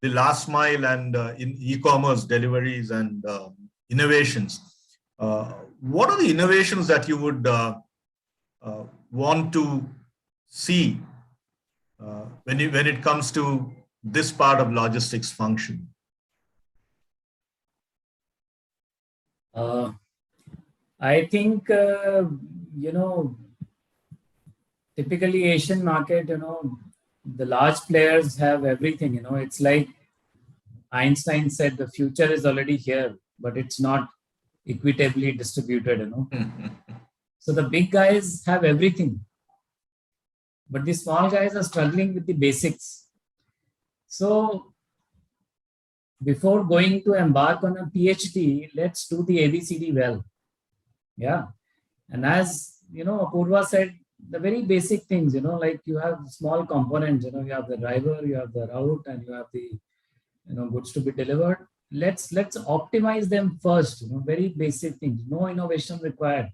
A: last mile and in e-commerce deliveries and innovations, what are the innovations that you would want to see when it comes to this part of logistics function?
H: I think, you know, typically Asian market, you know, the large players have everything, it's like Einstein said, the future is already here, but it's not equitably distributed. So the big guys have everything, but the small guys are struggling with the basics. So before going to embark on a PhD, let's do the ABCD well. Yeah. And as Apurva said, the very basic things, like you have small components, you have the driver, you have the route, and you have the goods to be delivered. Let's optimize them first, very basic things, no innovation required.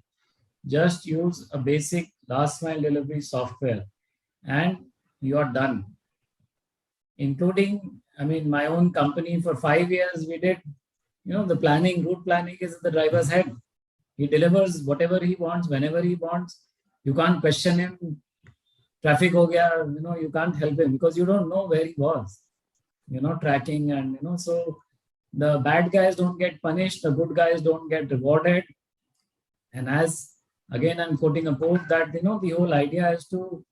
H: Just use a basic last mile delivery software and you are done. Including, my own company for 5 years, we did, the route planning is in the driver's head. He delivers whatever he wants, whenever he wants. You can't question him. Traffic ho gaya, you can't help him because you don't know where he was, tracking. And, so the bad guys don't get punished. The good guys don't get rewarded. And as, again, I'm quoting a quote that, the whole idea is to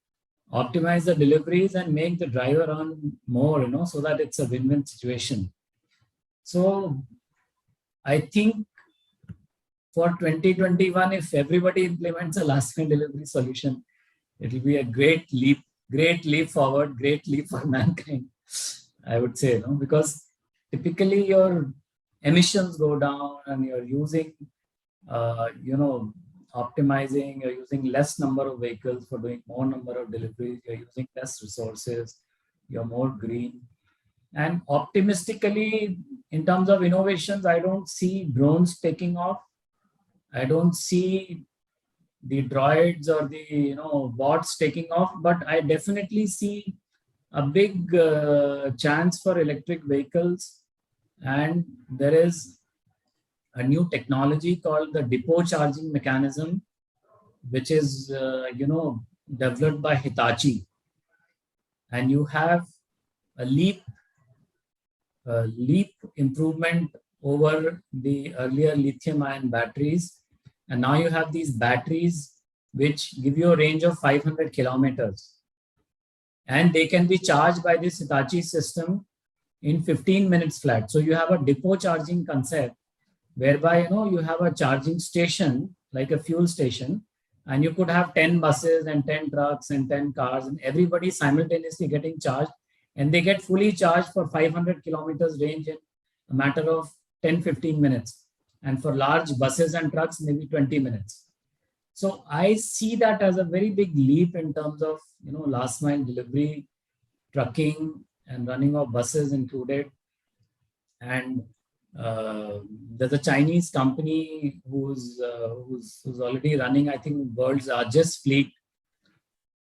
H: optimize the deliveries and make the driver earn more, so that it's a win-win situation. So I think for 2021, if everybody implements a last mile delivery solution, it will be a great leap forward, great leap for mankind, I would say, because typically your emissions go down and you're using, optimizing, you're using less number of vehicles for doing more number of deliveries, you're using less resources, you're more green. And optimistically, in terms of innovations, I don't see drones taking off. I don't see the droids or the bots taking off, but I definitely see a big chance for electric vehicles. And there is a new technology called the depot charging mechanism, which is developed by Hitachi, and you have a leap improvement over the earlier lithium-ion batteries, and now you have these batteries which give you a range of 500 kilometers, and they can be charged by this Hitachi system in 15 minutes flat. So you have a depot charging concept whereby you have a charging station like a fuel station, and you could have 10 buses and 10 trucks and 10 cars, and everybody simultaneously getting charged, and they get fully charged for 500 kilometers range in a matter of 10-15 minutes, and for large buses and trucks maybe 20 minutes. So I see that as a very big leap in terms of last mile delivery, trucking, and running of buses included. And there's a Chinese company who's already running, I think, world's largest fleet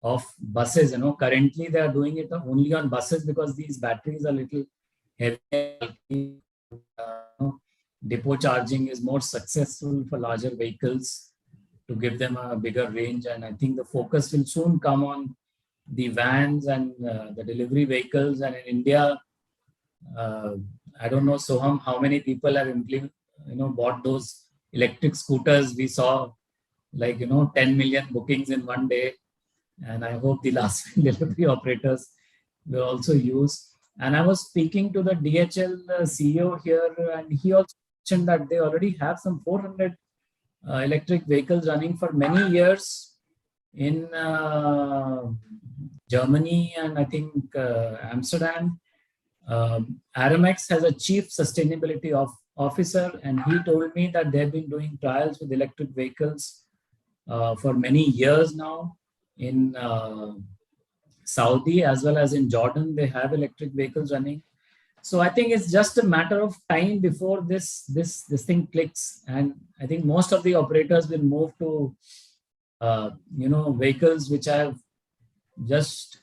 H: of buses. Currently they are doing it only on buses because these batteries are little heavy. Depot charging is more successful for larger vehicles to give them a bigger range, and I think the focus will soon come on the vans and the delivery vehicles. And in India, I don't know, Soham, how many people have bought those electric scooters? We saw 10 million bookings in one day. And I hope the last mile delivery operators will also use. And I was speaking to the DHL CEO here, and he also mentioned that they already have some 400 electric vehicles running for many years in Germany and I think Amsterdam. Aramex has a chief sustainability officer, and he told me that they've been doing trials with electric vehicles for many years now. In Saudi as well as in Jordan, they have electric vehicles running. So I think it's just a matter of time before this thing clicks, and I think most of the operators will move to vehicles which have just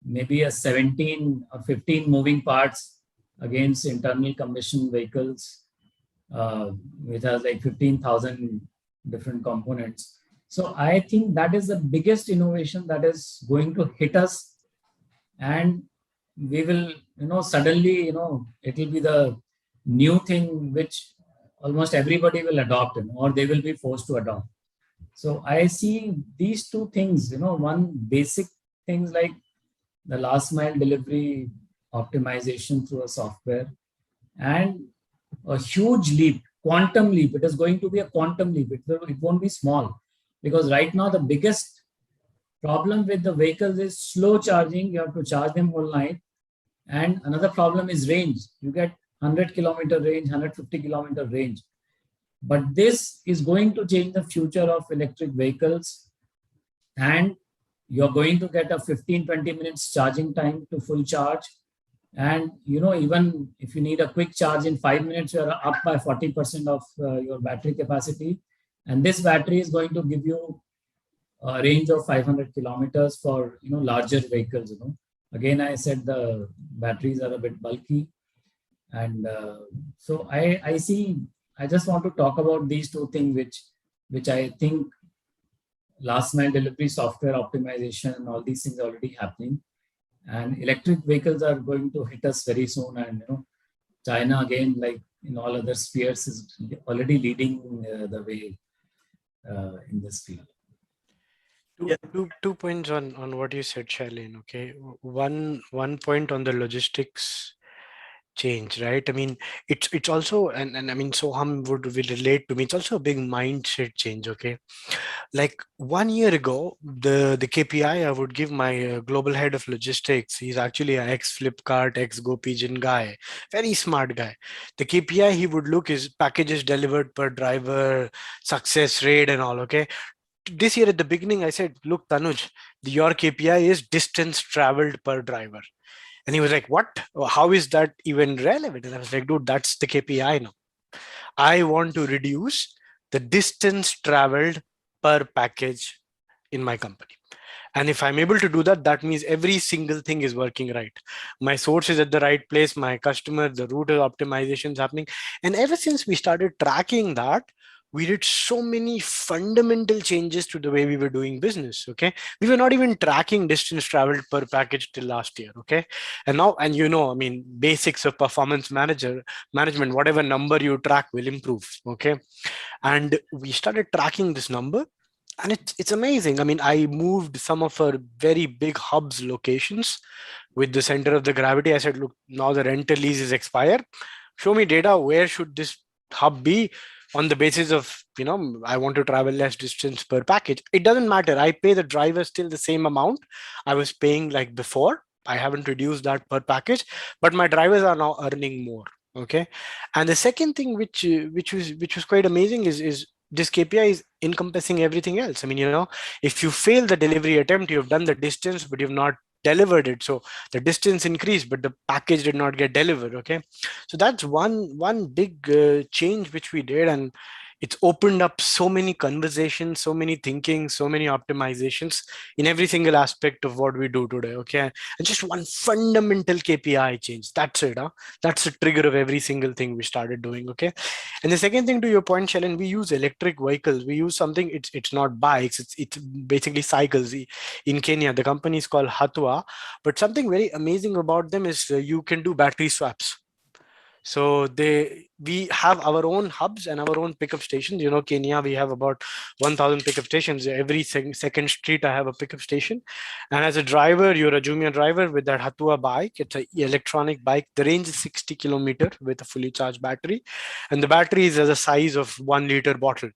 H: maybe a 17 or 15 moving parts against internal combustion vehicles, which has 15,000 different components. So I think that is the biggest innovation that is going to hit us, and we will, suddenly, it will be the new thing which almost everybody will adopt, or they will be forced to adopt. So I see these two things, one basic things like the last mile delivery optimization through a software, and a huge leap, quantum leap. It is going to be a quantum leap. It won't be small, because right now the biggest problem with the vehicles is slow charging. You have to charge them all night. And another problem is range. You get 100-kilometer range, 150-kilometer range. But this is going to change the future of electric vehicles. And you're going to get a 15-20 minutes charging time to full charge. And even if you need a quick charge in 5 minutes, you're up by 40% of your battery capacity. And this battery is going to give you a range of 500 kilometers for larger vehicles. Again, I said the batteries are a bit bulky, and so I see. I just want to talk about these two things, which I think last mile delivery software optimization and all these things are already happening, and electric vehicles are going to hit us very soon. And China, again, like in all other spheres, is already leading the way in this field.
J: Two points on what you said, Shailene. Okay, one point on the logistics change, right? I mean, it's also, and I mean, Soham will relate to me. It's also a big mindset change. Okay, like 1 year ago, the KPI I would give my global head of logistics. He's actually an ex Flipkart, ex GoPigeon guy, very smart guy. The KPI he would look is packages delivered per driver, success rate, and all. Okay, this year at the beginning, I said, look, Tanuj, your KPI is distance traveled per driver. And he was like, what? How is that even relevant? And I was like, dude, that's the KPI now. I want to reduce the distance traveled per package in my company. And if I'm able to do that, that means every single thing is working right. My source is at the right place, my customer, the route optimization is happening. And ever since we started tracking that, we did so many fundamental changes to the way we were doing business. Okay, we were not even tracking distance traveled per package till last year. Okay, and now, and I mean, basics of performance management, whatever number you track will improve. Okay, and we started tracking this number, and it's amazing. I mean, I moved some of our very big hubs locations with the center of the gravity. I said, look, now the rental lease is expired. Show me data. Where should this hub be on the basis of, I want to travel less distance per package. It doesn't matter. I pay the driver still the same amount I was paying like before. I haven't reduced that per package, but my drivers are now earning more. Okay. And the second thing which was quite amazing is this KPI is encompassing everything else. I mean, if you fail the delivery attempt, you've done the distance, but you've not delivered it. So the distance increased, but the package did not get delivered. Okay. So that's one big change which we did. And it's opened up so many conversations, so many thinking, so many optimizations in every single aspect of what we do today. Okay. And just one fundamental KPI change. That's it. That's the trigger of every single thing we started doing. Okay. And the second thing, to your point, Shailen, we use electric vehicles. We use something, it's not bikes, it's basically cycles. In Kenya, the company is called Hatua, but something very amazing about them is you can do battery swaps. So we have our own hubs and our own pickup stations. Kenya, we have about 1,000 pickup stations. Every second street, I have a pickup station. And as a driver, you're a junior driver with that Hatua bike. It's an electronic bike. The range is 60 kilometers with a fully charged battery. And the battery is as a size of 1 liter bottle.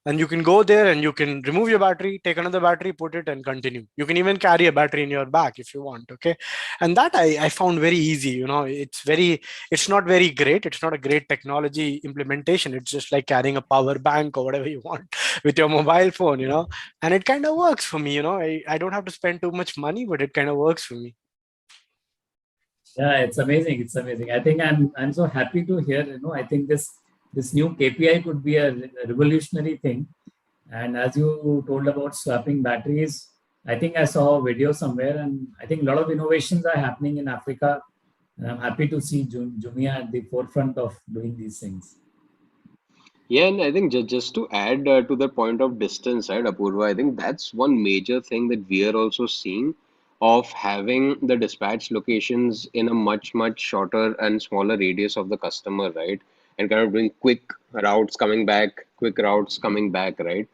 J: And you can go there and you can remove your battery, take another battery, put it and continue. You can even carry a battery in your back if you want. Okay. And that I found very easy. It's not very great. It's not a great technology implementation. It's just like carrying a power bank or whatever you want with your mobile phone, and it kind of works for me. I don't have to spend too much money, but it kind of works for me.
H: Yeah, it's amazing. It's amazing. I think I'm so happy to hear, I think this new KPI could be a revolutionary thing. And as you told about swapping batteries, I think I saw a video somewhere, and I think a lot of innovations are happening in Africa. And I'm happy to see Jumia at the forefront of doing these things.
I: Yeah, and I think just to add to the point of distance, right, Apurva, I think that's one major thing that we are also seeing of having the dispatch locations in a much, much shorter and smaller radius of the customer, right? And kind of doing quick routes coming back, quick routes coming back, right?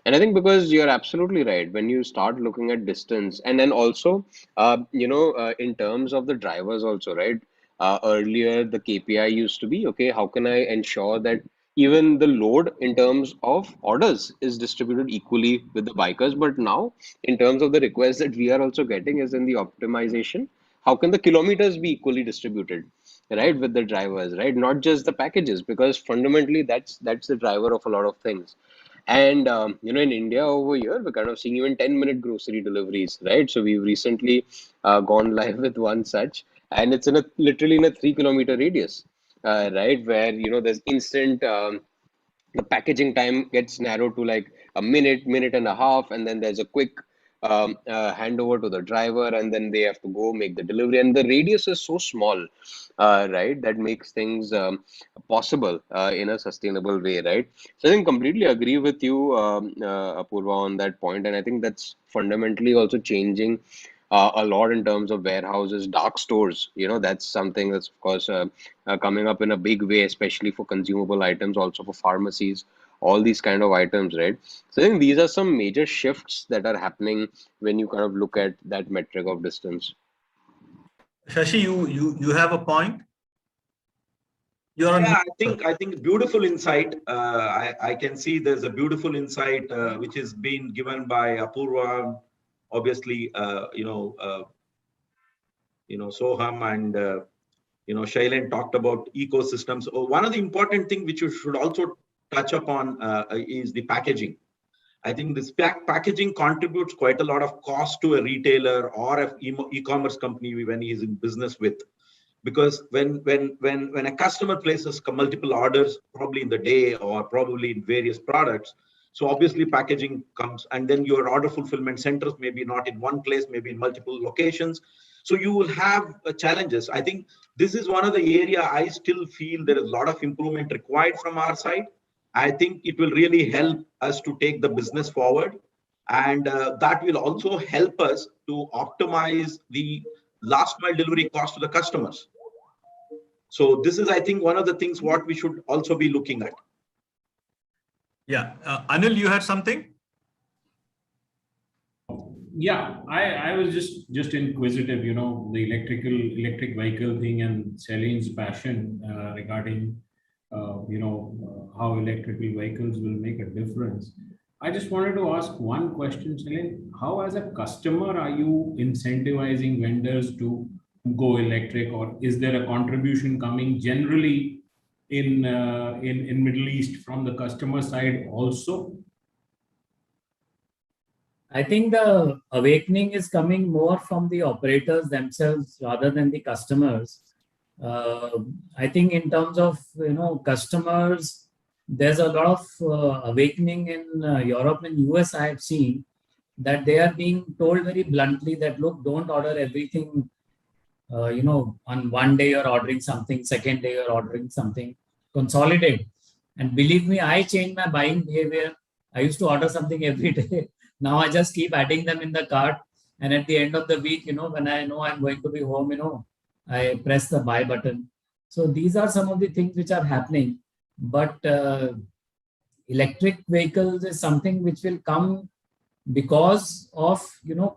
I: And I think because you're absolutely right, when you start looking at distance, and then also, in terms of the drivers also, right? Earlier, the KPI used to be, okay, how can I ensure that even the load in terms of orders is distributed equally with the bikers? But now, in terms of the requests that we are also getting, is in the optimization, how can the kilometers be equally distributed, right, with the drivers, right? Not just the packages, because fundamentally that's the driver of a lot of things. And in India over here, we're kind of seeing even 10-minute grocery deliveries, right? So we've recently gone live with one such, and it's in a literally in a 3 kilometer radius, right? Where there's instant. The packaging time gets narrowed to like a minute and a half, and then there's a quick handover to the driver, and then they have to go make the delivery. And the radius is so small, right? That makes things possible in a sustainable way, right? So I think completely agree with you, Apurva, on that point, and I think that's fundamentally also changing a lot in terms of warehouses, dark stores. That's something that's of course coming up in a big way, especially for consumable items, also for pharmacies, all these kind of items, right? So I think these are some major shifts that are happening when you kind of look at that metric of distance.
A: Shashi, you have a point? You're on
C: Yeah,
A: mute,
C: I think beautiful insight. I can see there's a beautiful insight which is being given by Apurva, obviously, Soham and Shailen talked about ecosystems. One of the important things which you should also touch upon is the packaging. I think this packaging contributes quite a lot of cost to a retailer or a e-commerce company when he is in business with. Because when a customer places multiple orders, probably in the day or probably in various products, so obviously packaging comes, and then your order fulfillment centers maybe not in one place, maybe in multiple locations. So you will have challenges. I think this is one of the area I still feel there is a lot of improvement required from our side. I think it will really help us to take the business forward, and that will also help us to optimize the last mile delivery cost to the customers. So this is, I think, one of the things what we should also be looking at.
A: Yeah, Anil, you had something?
G: Yeah, I was just inquisitive, the electric vehicle thing and Celine's passion regarding, how electrical vehicles will make a difference. I just wanted to ask one question, Celine. How, as a customer, are you incentivizing vendors to go electric, or is there a contribution coming generally in Middle East from the customer side also?
H: I think the awakening is coming more from the operators themselves rather than the customers. I think in terms of customers, there's a lot of awakening in Europe and US. I have seen that they are being told very bluntly that look, don't order everything. On one day you're ordering something, second day you're ordering something. Consolidate. And believe me, I changed my buying behavior. I used to order something every day. Now I just keep adding them in the cart. And at the end of the week, when I know I'm going to be home, I press the buy button. So these are some of the things which are happening. But electric vehicles is something which will come because of,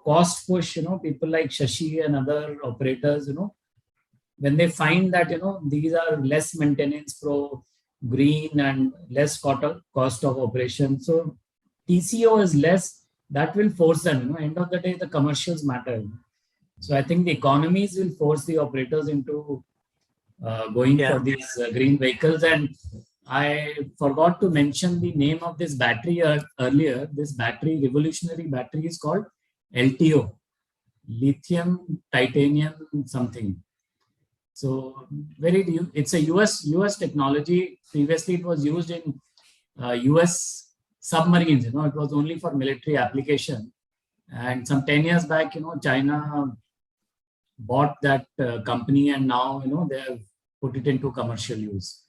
H: cost push, people like Shashi and other operators, when they find that, these are less maintenance pro, green and less cost of operation. So TCO is less, that will force them, end of the day, the commercials matter. So I think the economies will force the operators into going for these green vehicles. And I forgot to mention the name of this battery earlier. This battery, revolutionary battery, is called LTO, lithium titanium something. So it's a US technology. Previously, it was used in US submarines. It was only for military application. And some 10 years back, China bought that company, and now they have put it into commercial use.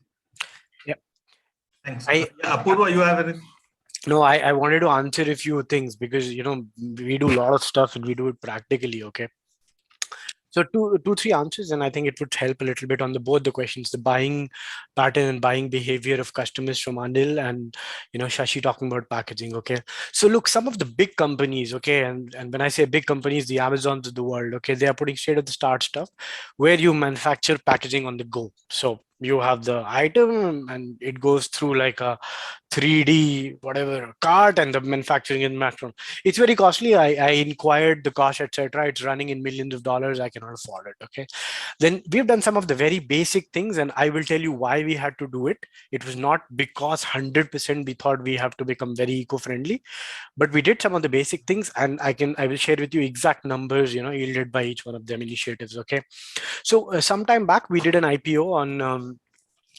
A: Thanks. Apurva, you have anything?
J: No, I wanted to answer a few things because we do a lot of stuff and we do it practically. Okay. So three answers, and I think it would help a little bit on both the questions, the buying pattern and buying behavior of customers from Anil and Shashi talking about packaging. Okay, so look, some of the big companies, okay, and when I say big companies, the Amazons of the world, okay, they are putting straight at the start stuff where you manufacture packaging on the go. So you have the item and it goes through like a 3D whatever cart and the manufacturing in Matron. It's very costly. I inquired the cost, etc. It's running in millions of dollars. I cannot afford it. Okay. Then we've done some of the very basic things, and I will tell you why we had to do it. It was not because 100% we thought we have to become very eco-friendly, but we did some of the basic things, and I will share with you exact numbers, yielded by each one of them initiatives. Okay. So some time back, we did an IPO on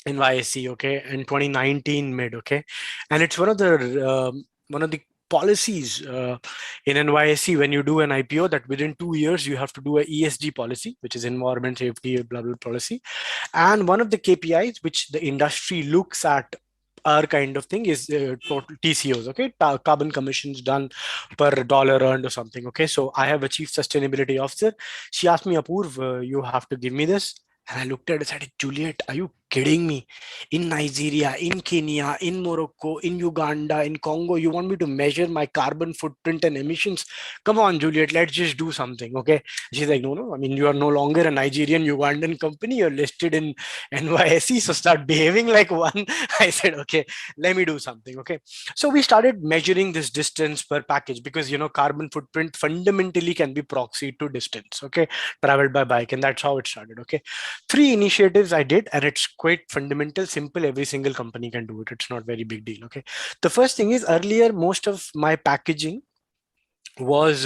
J: NYSE, okay, in 2019 mid, okay, and it's one of the policies in NYSE when you do an IPO that within 2 years you have to do a ESG policy, which is environment safety blah blah policy, and one of the KPIs which the industry looks at our kind of thing is total TCOs, okay, carbon commissions done per dollar earned or something. Okay, so I have a chief sustainability officer. She asked me, Apurv, you have to give me this. And I looked at it and said, Juliet, are you kidding me? In Nigeria, in Kenya, in Morocco, in Uganda, in Congo, you want me to measure my carbon footprint and emissions? Come on, Juliet, let's just do something. Okay. She's like, no. I mean, you are no longer a Nigerian, Ugandan company. You're listed in NYSE. So start behaving like one. I said, okay, let me do something. Okay. So we started measuring this distance per package because, carbon footprint fundamentally can be proxied to distance. Okay. Traveled by bike. And that's how it started. Okay. 3 initiatives I did, and it's quite fundamental, simple. Every single company can do it. It's not very big deal. Okay. The first thing is, earlier, most of my packaging was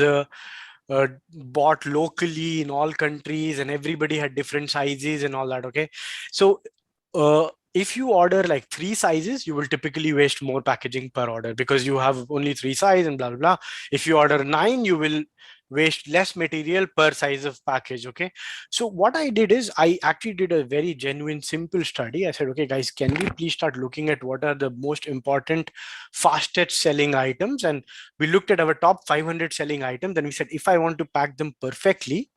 J: bought locally in all countries, and everybody had different sizes and all that. Okay. So if you order like 3 sizes, you will typically waste more packaging per order because you have only 3 sizes and blah blah blah. If you order 9, you will waste less material per size of package. Okay. So what I did is I actually did a very genuine, simple study. I said, okay, guys, can we please start looking at what are the most important, fastest selling items? And we looked at our top 500 selling items. And we said, if I want to pack them perfectly,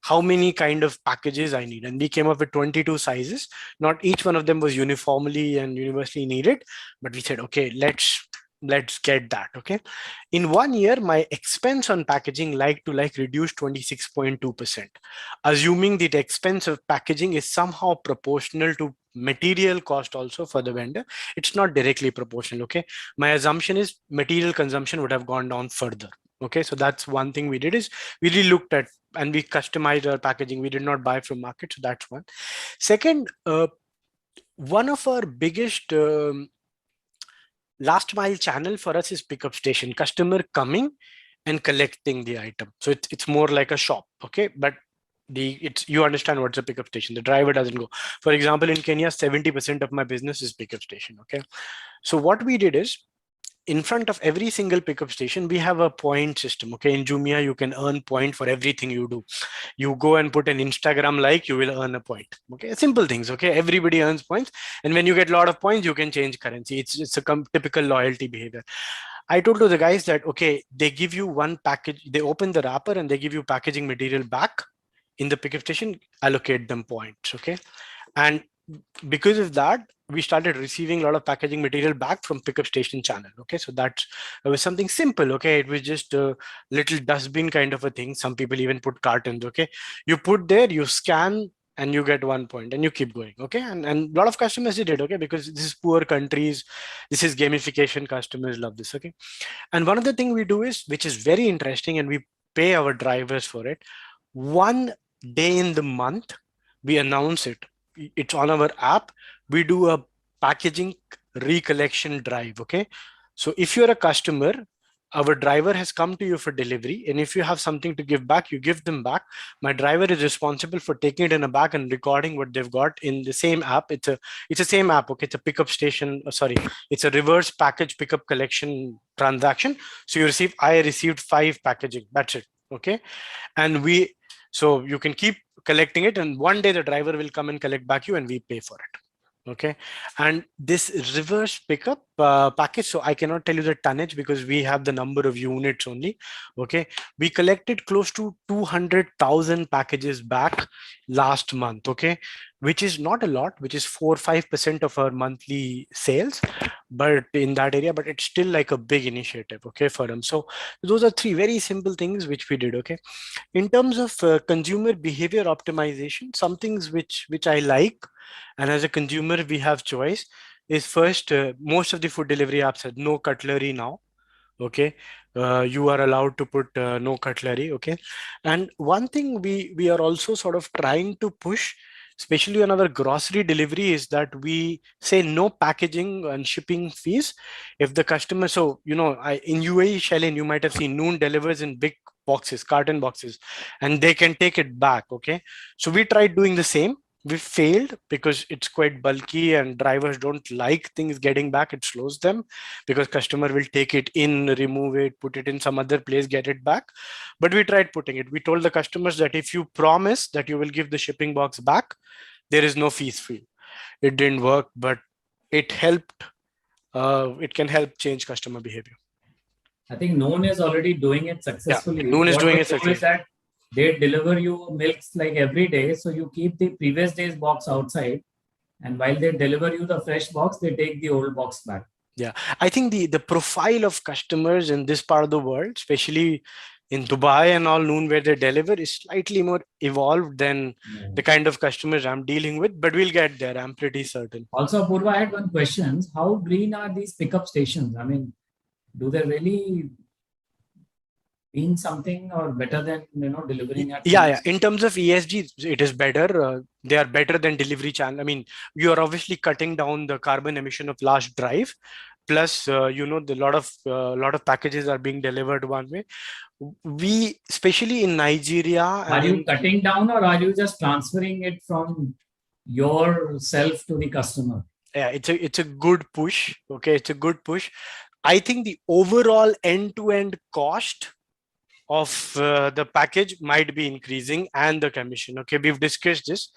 J: how many kind of packages I need? And we came up with 22 sizes. Not each one of them was uniformly and universally needed, but we said, okay, let's get that. Okay. In 1 year, my expense on packaging like to like reduced 26.2%. Assuming that the expense of packaging is somehow proportional to material cost also for the vendor, it's not directly proportional. Okay. My assumption is material consumption would have gone down further. Okay. So that's one thing we did is we really looked at and we customized our packaging. We did not buy from market. So that's one. Second, one of our biggest last mile channel for us is pickup station, customer coming and collecting the item. So it's more like a shop. Okay. But you understand what's a pickup station. The driver doesn't go. For example, in Kenya, 70% of my business is pickup station. Okay. So what we did is, in front of every single pickup station, we have a point system. Okay. In Jumia, you can earn point for everything you do. You go and put an Instagram like, you will earn a point. Okay. Simple things. Okay. Everybody earns points. And when you get a lot of points, you can change currency. It's a typical loyalty behavior. I told to the guys that, okay, they give you one package, they open the wrapper and they give you packaging material back in the pickup station, allocate them points. Okay. And because of that, we started receiving a lot of packaging material back from pickup station channel. Okay. So it was something simple. Okay. It was just a little dustbin kind of a thing. Some people even put cartons. Okay. You put there, you scan and you get 1 point and you keep going. Okay. And a lot of customers did it. Okay. Because this is poor countries. This is gamification. Customers love this. Okay. And one of the things we do is, which is very interesting, and we pay our drivers for it. 1 day in the month, we announce it. It's on our app. We do a packaging recollection drive. Okay. So if you're a customer, our driver has come to you for delivery. And if you have something to give back, you give them back. My driver is responsible for taking it in a bag and recording what they've got in the same app. It's a same app. Okay. It's a pickup station. Sorry. It's a reverse package pickup collection transaction. So I received 5 packaging. That's it. Okay. And so you can keep collecting it, and one day the driver will come and collect back you and we pay for it. Okay, and this reverse pickup package, so I cannot tell you the tonnage because we have the number of units only. Okay, we collected close to 200,000 packages back last month. Okay, which is not a lot, which is 4-5% of our monthly sales, but in that area, but it's still like a big initiative, okay, for them. So those are three very simple things which we did. Okay, in terms of consumer behavior optimization, some things which I like, and as a consumer we have choice, is first, most of the food delivery apps have no cutlery now. Okay, you are allowed to put no cutlery. Okay, and one thing we are also sort of trying to push, especially on our grocery delivery, is that we say no packaging and shipping fees if the customer. So in UAE, Shailin, you might have seen Noon delivers in big boxes, carton boxes, and they can take it back. Okay, so we tried doing the same. We failed because it's quite bulky and drivers don't like things getting back. It slows them because customer will take it in, remove it, put it in some other place, get it back. But we tried putting it. We told the customers that if you promise that you will give the shipping box back, there is no fees fee. It didn't work, but it helped. It can help change customer behavior.
H: I think Noon is already doing it successfully.
J: Noon is
H: What
J: doing
H: they
J: it
H: do is
J: successfully.
H: that they deliver you milks like every day. So you keep the previous day's box outside, and while they deliver you the fresh box, they take the old box back.
J: Yeah, I think the profile of customers in this part of the world, especially in Dubai and all, Noon, where they deliver, is slightly more evolved than the kind of customers I'm dealing with, but we'll get there. I'm pretty certain.
H: Also, Purva, I had one question. How green are these pickup stations? I mean, do they really mean something or better than delivering at
J: Yeah, in terms of ESG, it is better. They are better than delivery channel. I mean, you are obviously cutting down the carbon emission of last drive. Plus, the lot of packages are being delivered one way. We, especially in Nigeria,
H: Are you cutting down, or are you just transferring it from yourself to the customer?
J: Yeah, it's a good push. Okay, it's a good push. I think the overall end-to-end cost of the package might be increasing, and the commission. Okay, we've discussed this.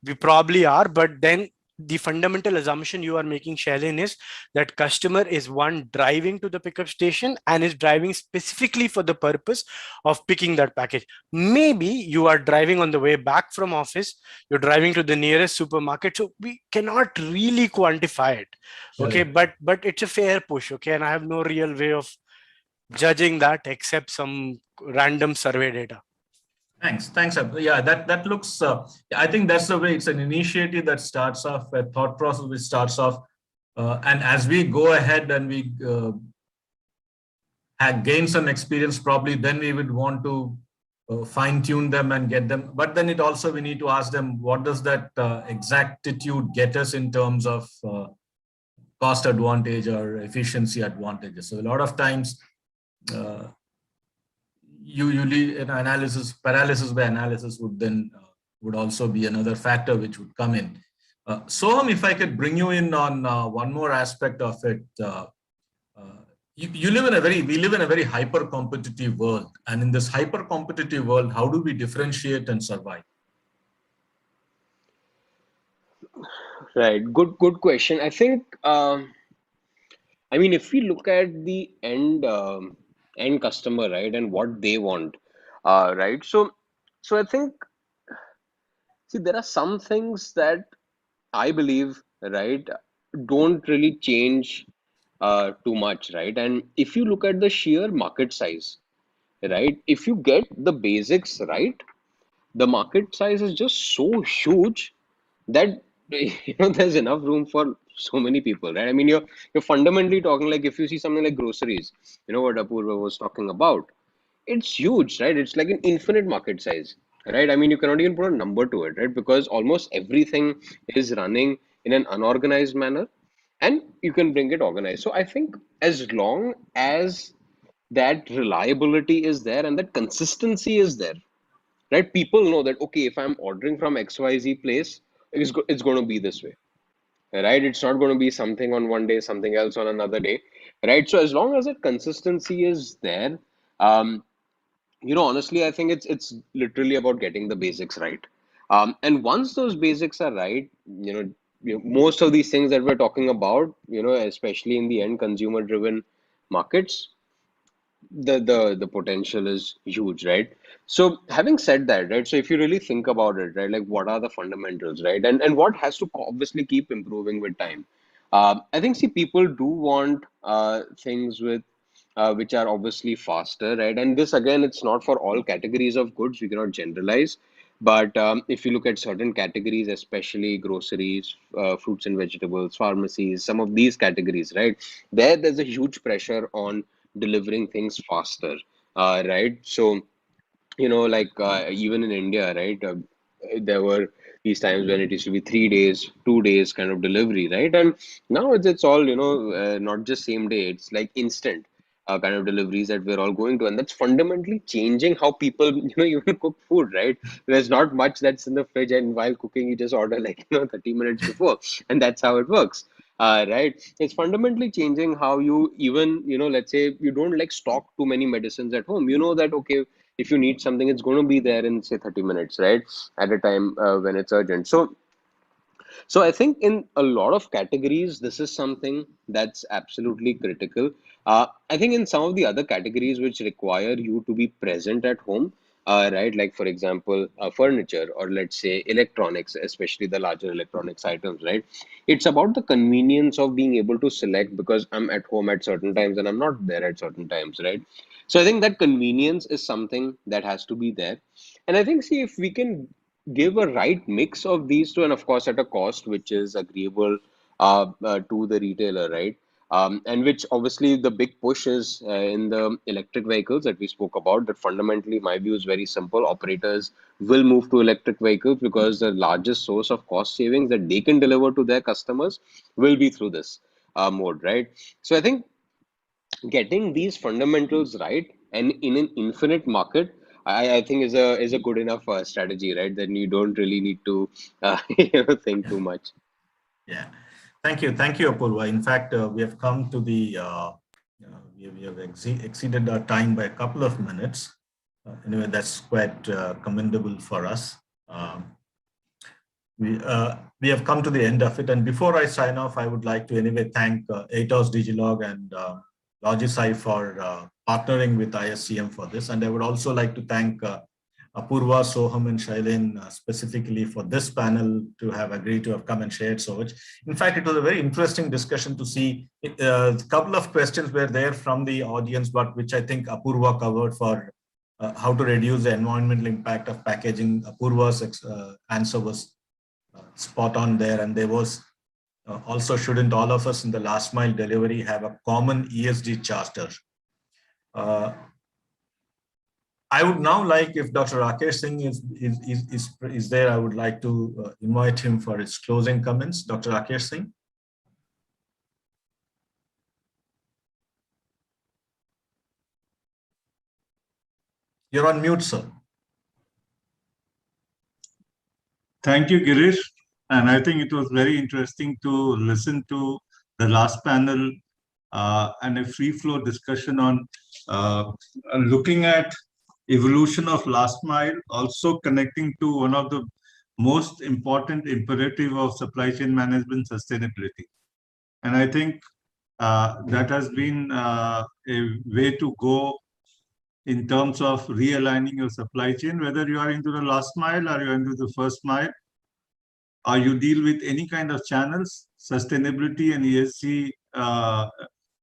J: We probably are, but then the fundamental assumption you are making, Shailin, is that customer is one driving to the pickup station and is driving specifically for the purpose of picking that package. Maybe you are driving on the way back from office, you're driving to the nearest supermarket, so we cannot really quantify it. Okay, but it's a fair push. Okay, and I have no real way of judging that except some random survey data.
A: Thanks. Yeah, that looks. I think that's the way. It's an initiative that starts off, a thought process which starts off, and as we go ahead and we gain some experience, probably then we would want to fine tune them and get them. But then it also, we need to ask them, what does that exactitude get us in terms of cost advantage or efficiency advantages? So a lot of times, analysis, paralysis by analysis would also be another factor which would come in. Soham, if I could bring you in on one more aspect of it. We live in a very hyper competitive world, and in this hyper competitive world, how do we differentiate and survive?
I: Right. Good question. I think, I mean, if we look at the end customer, right, and what they want, right. So I think, see, there are some things that I believe, right, don't really change too much, right? And if you look at the sheer market size, right, if you get the basics right, the market size is just so huge that there's enough room for so many people, right? I mean, you're fundamentally talking, like, if you see something like groceries, what Apurva was talking about, it's huge, right? It's like an infinite market size, right? I mean, you cannot even put a number to it, right? Because almost everything is running in an unorganized manner, and you can bring it organized. So I think as long as that reliability is there and that consistency is there, right? People know that, okay, if I'm ordering from XYZ place, it's going to be this way, right? It's not going to be something on one day, something else on another day, right? So as long as that consistency is there, um, honestly, I think it's literally about getting the basics right. And once those basics are right, most of these things that we're talking about, especially in the end consumer driven markets, the potential is huge, right? So having said that, right, so if you really think about it, right, like what are the fundamentals, right, and what has to obviously keep improving with time. I think, see, people do want things with which are obviously faster, right? And this again, it's not for all categories of goods, we cannot generalize. But if you look at certain categories, especially groceries, fruits and vegetables, pharmacies, some of these categories, right, there's a huge pressure on delivering things faster, right? So, like even in India, right, there were these times when it used to be 3 days, 2 days kind of delivery, right? And now it's all, not just same day, it's like instant kind of deliveries that we're all going to. And that's fundamentally changing how people, even cook food, right? There's not much that's in the fridge, and while cooking, you just order like, 30 minutes before, and that's how it works. Right, it's fundamentally changing how you even, let's say you don't like stock too many medicines at home. You know that, okay, if you need something, it's going to be there in say 30 minutes, right, at a time when it's urgent. So I think in a lot of categories, this is something that's absolutely critical. I think in some of the other categories which require you to be present at home, right, like for example, furniture, or let's say electronics, especially the larger electronics items, right? It's about the convenience of being able to select because I'm at home at certain times and I'm not there at certain times, right? So I think that convenience is something that has to be there. And I think, see, if we can give a right mix of these two, and of course at a cost which is agreeable to the retailer, right? And which obviously the big push is in the electric vehicles that we spoke about. That fundamentally, my view is very simple. Operators will move to electric vehicles because the largest source of cost savings that they can deliver to their customers will be through this mode, right? So I think getting these fundamentals right and in an infinite market, I think is a good enough strategy, right? Then you don't really need to think too much.
A: Yeah, thank you, Apurva. In fact, we have come to the we have exceeded our time by a couple of minutes. Anyway, that's quite commendable for us. We have come to the end of it, and before I sign off, I would like to anyway thank Atos Digilog and Logisci for partnering with ISCM for this, and I would also like to thank Apurva, Soham, and Shailin specifically for this panel to have agreed to have come and shared so much. In fact, it was a very interesting discussion to see. A couple of questions were there from the audience, but which I think Apurva covered for how to reduce the environmental impact of packaging. Apurva's answer was spot on there, and there was also, shouldn't all of us in the last mile delivery have a common ESG charter? I would now like, if Dr. Rakesh Singh is there, I would like to invite him for his closing comments. Dr. Rakesh Singh. You're on mute, sir.
K: Thank you, Girish. And I think it was very interesting to listen to the last panel and a free flow discussion on looking at evolution of last mile, also connecting to one of the most important imperative of supply chain management, sustainability. And I think that has been a way to go in terms of realigning your supply chain, whether you are into the last mile or you're into the first mile, or you deal with any kind of channels. Sustainability and ESG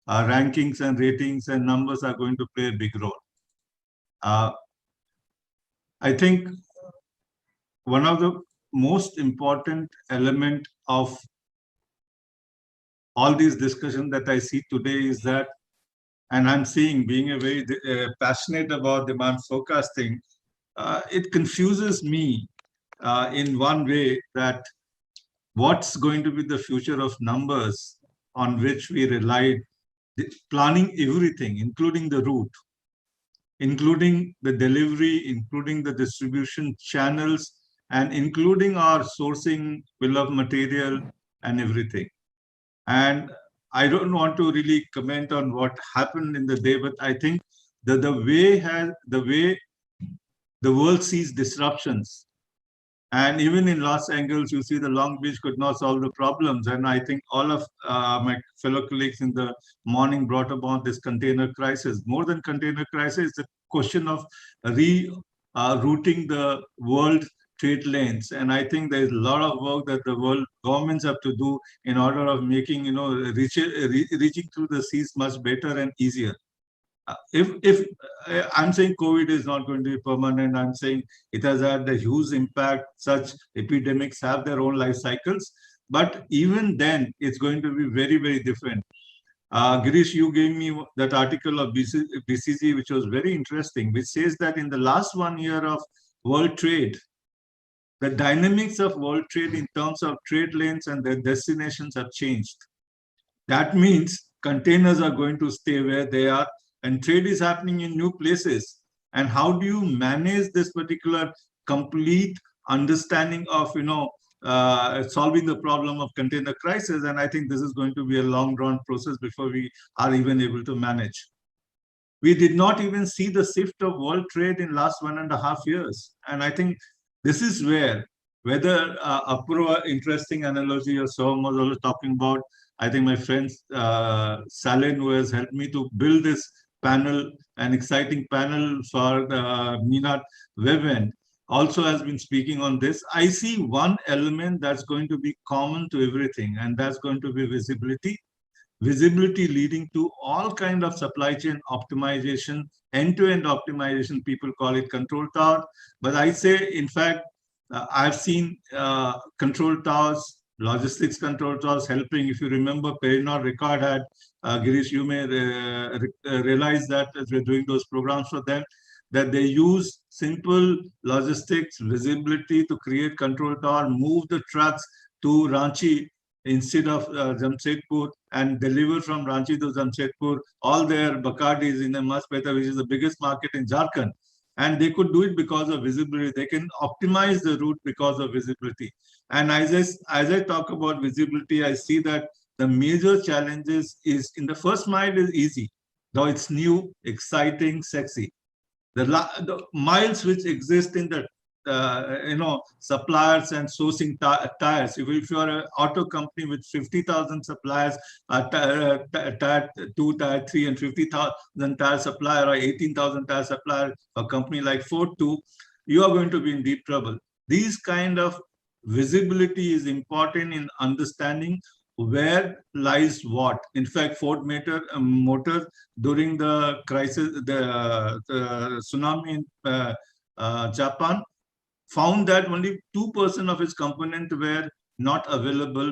K: rankings and ratings and numbers are going to play a big role. I think one of the most important element of all these discussions that I see today is that, and I'm seeing, being a very passionate about demand forecasting, it confuses me in one way that what's going to be the future of numbers on which we relied, planning everything, including the route, including the delivery, including the distribution channels, and including our sourcing, bill of material, and everything. And I don't want to really comment on what happened in the day, but I think that the way the world sees disruptions And even in Los Angeles, you see the Long Beach could not solve the problems. And I think all of my fellow colleagues in the morning brought about this container crisis. More than container crisis, the question of rerouting the world trade lanes. And I think there's a lot of work that the world governments have to do in order of making, reaching through the seas much better and easier. If I'm saying COVID is not going to be permanent, I'm saying it has had a huge impact. Such epidemics have their own life cycles, but even then, it's going to be very, very different. Girish, you gave me that article of BCG, which was very interesting, which says that in the last 1 year of world trade, the dynamics of world trade in terms of trade lanes and their destinations have changed. That means containers are going to stay where they are, and trade is happening in new places. And how do you manage this particular complete understanding of, solving the problem of container crisis? And I think this is going to be a long drawn process before we are even able to manage. We did not even see the shift of world trade in last 1.5 years. And I think this is whether Apurva, interesting analogy, or Soham was also talking about. I think my friend Salen, who has helped me to build this panel, an exciting panel for the MENA Webvent, also has been speaking on this. I see one element that's going to be common to everything, and that's going to be visibility. Visibility leading to all kind of supply chain optimization, end-to-end optimization. People call it control tower. But I say, in fact, I've seen control towers, logistics control towers helping. If you remember, Perinod Record had, Girish, you may realize that as we're doing those programs for them, that they use simple logistics visibility to create control tower, move the trucks to Ranchi instead of Jamshedpur, and deliver from Ranchi to Jamshedpur all their Bacardis in a much better, which is the biggest market in Jharkhand. And they could do it because of visibility. They can optimize the route because of visibility. And as I talk about visibility, I see that the major challenges is in the first mile is easy, though it's new, exciting, sexy. The miles which exist in the suppliers and sourcing tires. If you are an auto company with 50,000 suppliers, tire 2, tire 3, and 50,000 tire supplier, or 18,000 tire supplier, a company like Ford 2, you are going to be in deep trouble. These kind of visibility is important in understanding where lies what. In fact, Ford Motor during the crisis, the tsunami in Japan, found that only 2% of its components were not available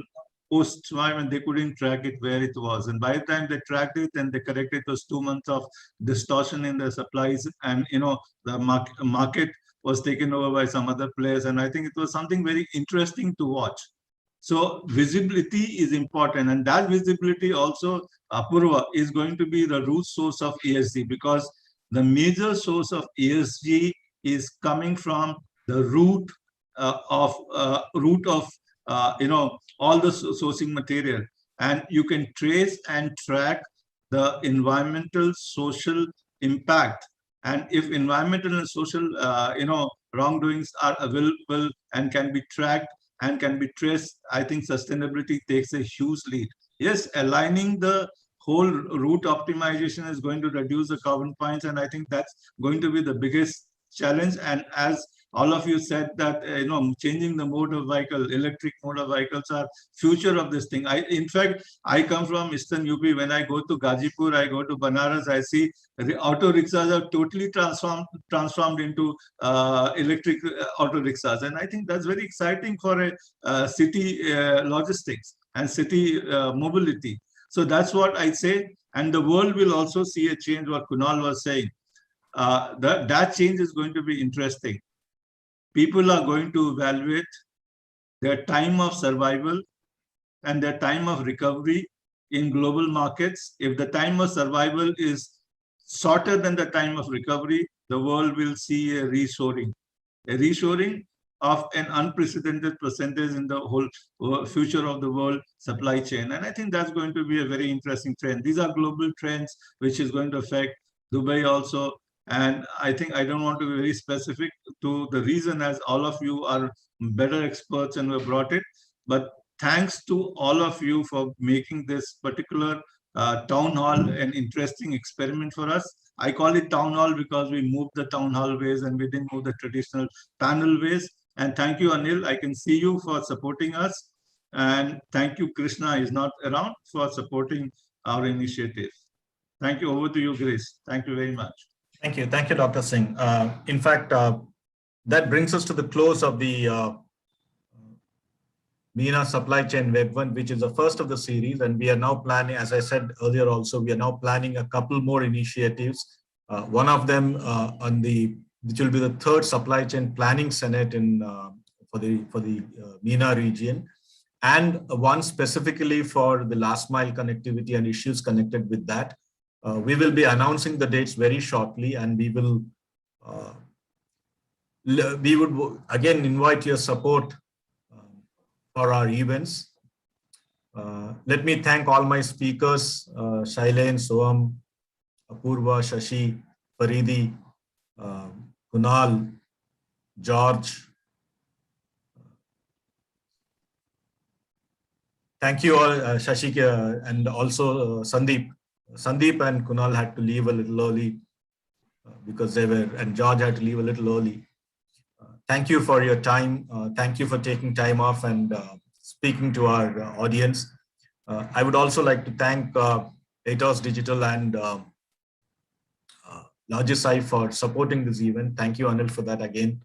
K: post-tsunami, and they couldn't track it where it was. And by the time they tracked it and they corrected, it was 2 months of distortion in the supplies, and the market was taken over by some other players. And I think it was something very interesting to watch. So visibility is important, and that visibility also, Apurva, is going to be the root source of ESG, because the major source of ESG is coming from the root of all the sourcing material, and you can trace and track the environmental social impact. And if environmental and social wrongdoings are available and can be tracked and can be traced, I think sustainability takes a huge lead. Yes, aligning the whole route optimization is going to reduce the carbon points, and I think that's going to be the biggest challenge. And as all of you said that changing the mode of vehicle, electric motor vehicles are future of this thing. In fact, I come from Eastern UP. When I go to Gazipur, I go to Banaras, I see the auto rickshaws are totally transformed into electric auto rickshaws, and I think that's very exciting for a city logistics and city mobility. So that's what I say, and the world will also see a change. What Kunal was saying, that change is going to be interesting. People are going to evaluate their time of survival and their time of recovery in global markets. If the time of survival is shorter than the time of recovery, the world will see a reshoring of an unprecedented percentage in the whole future of the world supply chain. And I think that's going to be a very interesting trend. These are global trends which is going to affect Dubai also. And I think I don't want to be very specific to the reason, as all of you are better experts and have brought it. But thanks to all of you for making this particular town hall an interesting experiment for us. I call it town hall because we moved the town hall ways and we didn't move the traditional panel ways. And thank you, Anil. I can see you for supporting us. And thank you, Krishna is not around, for supporting our initiative. Thank you. Over to you, Grace. Thank you very much.
A: Thank you. Thank you, Dr. Singh. In fact, that brings us to the close of the MENA Supply Chain Webvent, which is the first of the series. And we are now planning, as I said earlier also, we are now planning a couple more initiatives. One of them which will be the third Supply Chain Planning Senate for the MENA region, and one specifically for the last mile connectivity and issues connected with that. We will be announcing the dates very shortly, and we would again invite your support for our events. Let me thank all my speakers, Shailen, Soham, Apurva, Shashi, Faridi, Kunal, George. Thank you all, Shashi, and also Sandeep. Sandeep and Kunal had to leave a little early because and George had to leave a little early. Thank you for your time. Thank you for taking time off and speaking to our audience. I would also like to thank Atos Digital and Logisci for supporting this event. Thank you, Anil, for that again.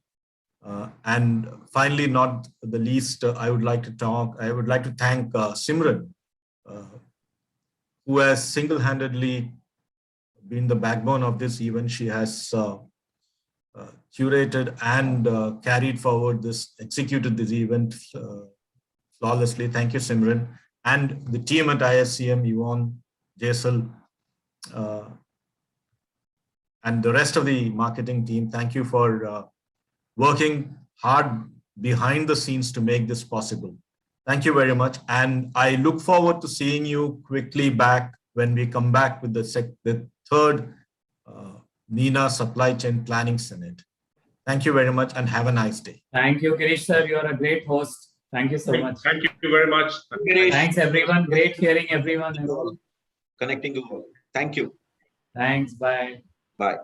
A: And finally, not the least, I would like to thank Simran, who has single-handedly been the backbone of this event. She has curated and carried forward executed this event flawlessly. Thank you, Simran. And the team at ISCM, Yvonne, Jaisal, and the rest of the marketing team, thank you for working hard behind the scenes to make this possible. Thank you very much. And I look forward to seeing you quickly back when we come back with the third MENA Supply Chain Planning Senate. Thank you very much and have a nice day.
H: Thank you, Girish sir. You're a great host. Thank you so much.
F: Thank you very much.
H: Thanks, everyone. Great hearing everyone.
C: Connecting you all. Thank you.
H: Thanks. Bye.
C: Bye.